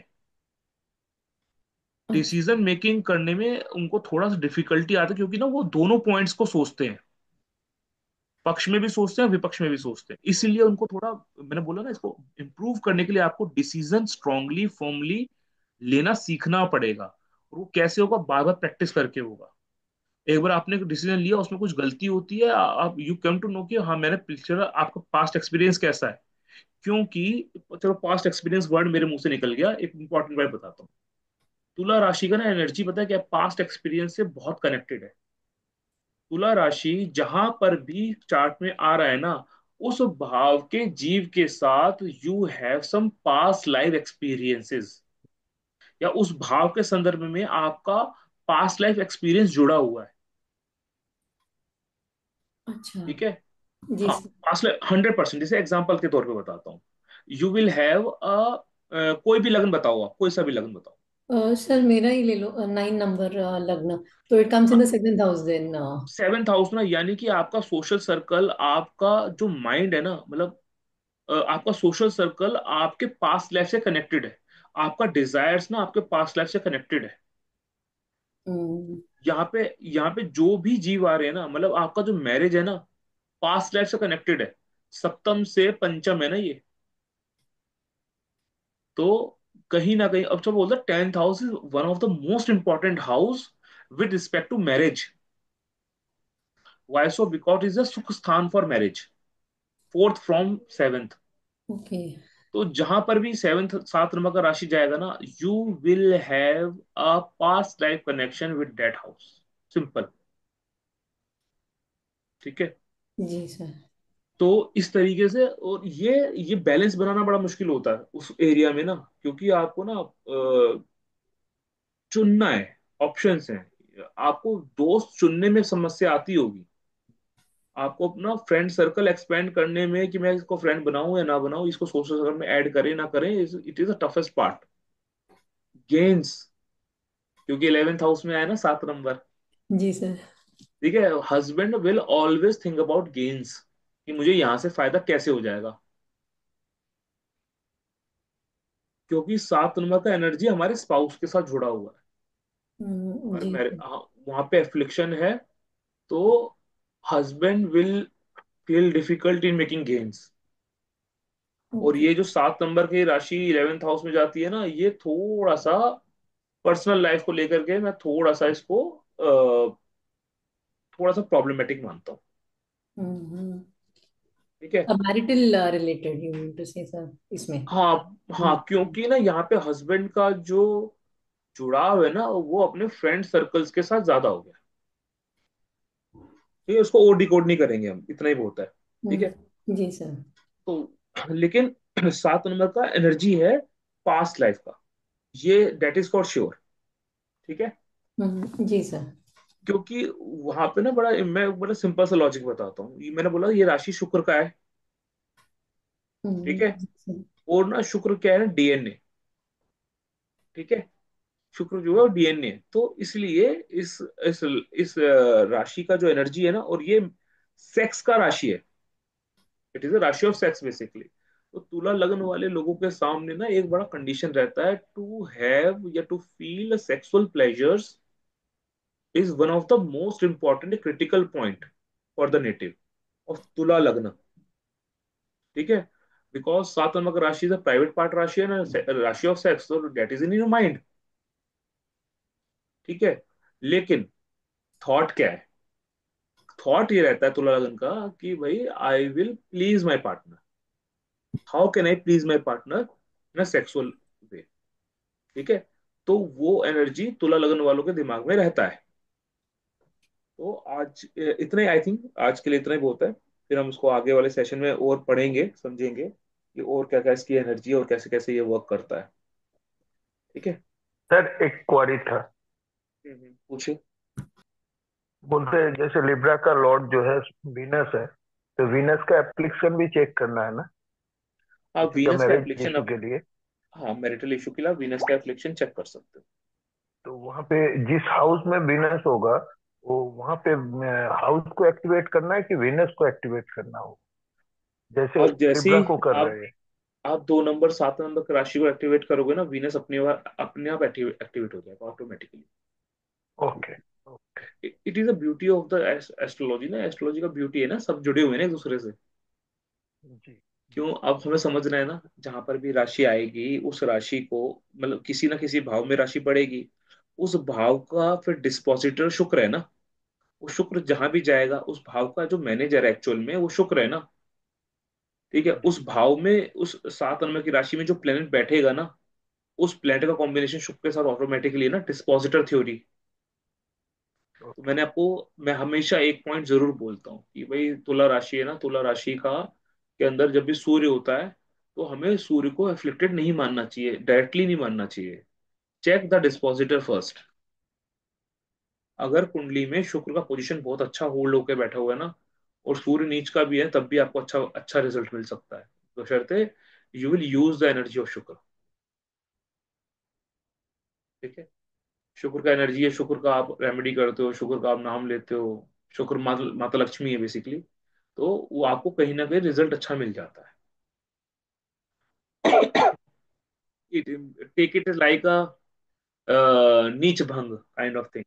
अच्छा। डिसीजन मेकिंग करने में उनको थोड़ा सा डिफिकल्टी आता है, क्योंकि ना वो दोनों पॉइंट्स को सोचते हैं, पक्ष में भी सोचते हैं विपक्ष में भी सोचते हैं। इसीलिए उनको थोड़ा, मैंने बोला ना, इसको इम्प्रूव करने के लिए आपको डिसीजन स्ट्रांगली फॉर्मली लेना सीखना पड़ेगा। और वो कैसे होगा? बार बार प्रैक्टिस करके होगा। एक बार आपने डिसीजन लिया, उसमें कुछ गलती होती है, आप यू कम टू नो कि हाँ मैंने पिछले, आपका पास्ट एक्सपीरियंस कैसा है। क्योंकि, चलो पास्ट एक्सपीरियंस वर्ड मेरे मुंह से निकल गया, एक इंपॉर्टेंट वर्ड बताता हूँ। तुला राशि का ना एनर्जी पता है क्या, पास्ट एक्सपीरियंस से बहुत कनेक्टेड है। तुला राशि जहां पर भी चार्ट में आ रहा है ना, उस भाव के जीव के साथ you have some past life experiences, या उस भाव के संदर्भ में आपका पास्ट लाइफ एक्सपीरियंस जुड़ा हुआ है। अच्छा। ठीक है, जी हाँ, सर। Past life 100%। जैसे एग्जांपल के तौर पे बताता हूँ, यू विल हैव अ कोई भी लगन बताओ, आप कोई सा भी लगन बताओ। सर मेरा ही ले लो, 9 नंबर लग्न। तो it comes in the seventh house then. Seventh house ना, यानी कि आपका सोशल सर्कल, आपका जो माइंड है ना, मतलब आपका सोशल सर्कल आपके पास्ट लाइफ से कनेक्टेड है। आपका डिजायर्स ना आपके पास्ट लाइफ से कनेक्टेड है। यहाँ पे जो भी जीव आ रहे हैं ना, मतलब आपका जो मैरिज है ना, पास्ट लाइफ से कनेक्टेड है। सप्तम से पंचम है ना ये। तो कहीं ना कहीं अब सब बोलते हैं 10th house is one of the most important house with respect to marriage. Why so? Because is a सुख स्थान for marriage, fourth from seventh. Okay. तो जहां पर भी सेवेंथ, 7 नंबर का राशि जाएगा ना, you will have a past life connection with that house. Simple. ठीक है। जी सर। तो इस तरीके से, और ये बैलेंस बनाना बड़ा मुश्किल होता है उस एरिया में ना, क्योंकि आपको ना चुनना है, ऑप्शंस हैं। आपको दोस्त चुनने में समस्या आती होगी। आपको अपना फ्रेंड सर्कल एक्सपेंड करने में कि मैं इसको फ्रेंड बनाऊं या ना बनाऊं, इसको सोशल सर्कल में ऐड करें ना करें, it is the toughest part. Gains, क्योंकि 11th हाउस में आया ना 7 नंबर। जी सर। ठीक है। Husband will always think about gains, कि मुझे यहां से फायदा कैसे हो जाएगा। क्योंकि 7 नंबर का एनर्जी हमारे स्पाउस के साथ जुड़ा हुआ है। हमारे जी सर। वहां पे एफ्लिक्शन है। तो husband will feel difficult in making gains. और ओके। ये जो 7 नंबर की राशि 11th हाउस में जाती है ना, ये थोड़ा सा पर्सनल लाइफ को लेकर के मैं थोड़ा सा इसको थोड़ा सा प्रॉब्लमेटिक मानता हूँ। ठीक है। Marital related you mean to say sir इसमें? हाँ हाँ, हम्म। क्योंकि ना यहाँ पे हस्बैंड का जो जुड़ाव है ना, वो अपने फ्रेंड सर्कल्स के साथ ज्यादा हो गया। ठीक है। उसको और डिकोड नहीं करेंगे हम, इतना ही बहुत है। ठीक है। जी सर। तो लेकिन 7 नंबर का एनर्जी है पास्ट लाइफ का, ये डेट इज फॉर श्योर। ठीक है। जी सर। क्योंकि वहां पे ना मैं बड़ा सिंपल सा लॉजिक बताता हूँ। ये मैंने बोला ये राशि शुक्र का है। ठीक है। जी सर। और ना शुक्र क्या है ना, डीएनए। ठीक है। शुक्र जो है वो डीएनए, तो इसलिए इस राशि का जो एनर्जी है ना, और ये सेक्स का राशि है। इट इज अ राशि ऑफ सेक्स बेसिकली। तो तुला लग्न वाले लोगों के सामने ना एक बड़ा कंडीशन रहता है, टू हैव या to feel sexual pleasures is one of the most important critical point for the native of तुला लग्न। ठीक है। बिकॉज 7 नंबर का राशि इज प्राइवेट पार्ट राशि है ना, राशि ऑफ सेक्स, तो that is in your mind. ठीक है। लेकिन थॉट क्या है? थॉट ये रहता है तुला लगन का कि भाई I will please my partner. How can I please my partner in a sexual way. ठीक है। तो वो एनर्जी तुला लगन वालों के दिमाग में रहता है। तो आज इतने, आई थिंक आज के लिए इतना ही बहुत है। फिर हम इसको आगे वाले सेशन में और पढ़ेंगे, समझेंगे कि और क्या क्या इसकी एनर्जी है और कैसे कैसे ये वर्क करता है। ठीक है। सर एक क्वारी था। पूछिए। बोलते हैं जैसे लिब्रा का लॉर्ड जो है वीनस है, तो वीनस का एप्लीकेशन भी चेक करना है ना आप किसी का वीनस का मैरिज एप्लीकेशन इशू आप, के लिए? हाँ मैरिटल इशू के लिए वीनस का एप्लीकेशन चेक कर सकते हो। तो वहां पे जिस हाउस में वीनस होगा, वो वहां पे हाउस को एक्टिवेट करना है कि वीनस को एक्टिवेट करना हो, जैसे और जैसे लिब्रा ही को कर आप रहे हैं? आप 2 नंबर 7 नंबर की राशि को एक्टिवेट करोगे ना, वीनस अपने आप एक्टिवेट हो जाएगा automatically. Okay. Okay. It is a beauty of the astrology ना, एस्ट्रोलॉजी का ब्यूटी है ना, सब जुड़े हुए हैं ना एक दूसरे से। जी। क्यों? अब हमें समझना है ना, जहां पर भी राशि आएगी उस राशि को, मतलब किसी ना किसी भाव में राशि पड़ेगी, उस भाव का फिर डिस्पोजिटर शुक्र है ना। वो शुक्र जहां भी जाएगा, उस भाव का जो मैनेजर है एक्चुअल में वो शुक्र है ना। ठीक है। जी। उस भाव में, उस 7 नंबर की राशि में जो प्लेनेट बैठेगा ना, उस प्लेनेट का कॉम्बिनेशन शुक्र के साथ ऑटोमेटिकली ना डिस्पोजिटर थ्योरी। तो ओके। मैं हमेशा एक पॉइंट जरूर बोलता हूँ कि भाई तुला राशि है ना, तुला राशि का के अंदर जब भी सूर्य होता है, तो हमें सूर्य को एफ्लिक्टेड नहीं मानना चाहिए, डायरेक्टली नहीं मानना चाहिए। Check the dispositor first. अगर कुंडली में शुक्र का पोजीशन बहुत अच्छा होल्ड होकर बैठा हुआ है ना, और सूर्य नीच का भी है, तब भी आपको अच्छा अच्छा रिजल्ट मिल सकता है, बशर्ते you will use the energy of शुक्र। ठीक है। शुक्र का एनर्जी है, शुक्र का आप रेमेडी करते हो, शुक्र का आप नाम लेते हो। शुक्र माता माता लक्ष्मी है बेसिकली। तो वो आपको कहीं ना कहीं रिजल्ट अच्छा मिल जाता है। टेक इट लाइक अ नीच भंग काइंड ऑफ थिंग।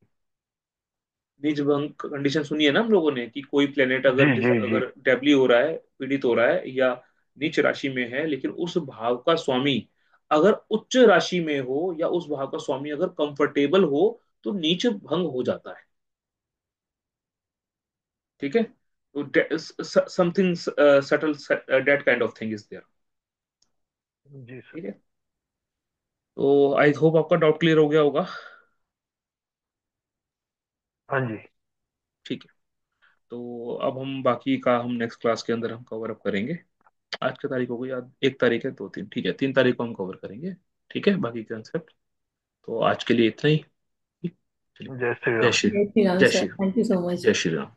नीच भंग कंडीशन सुनी है ना हम लोगों ने, कि कोई प्लेनेट जी अगर जी जी। अगर डेबली हो रहा है, पीड़ित हो रहा है, या नीच राशि में है, लेकिन उस भाव का स्वामी अगर उच्च राशि में हो, या उस भाव का स्वामी अगर कंफर्टेबल हो, तो नीच भंग हो जाता है। ठीक है। तो something subtle that kind of thing is there. जी सर। ठीक है। तो आई होप आपका डाउट क्लियर हो गया होगा। हाँ जी। ठीक है। तो अब हम बाकी का हम नेक्स्ट क्लास के अंदर हम कवर अप करेंगे। आज की तारीख हो गई, आज 1 तारीख है, 2 3, ठीक है, 3 तारीख को हम कवर करेंगे। ठीक है, बाकी कंसेप्ट। तो आज के लिए इतना ही। ठीक, चलिए। जय श्री जय राम। श्री जय श्री राम जय sir, Shri thank you so much. जय श्री राम।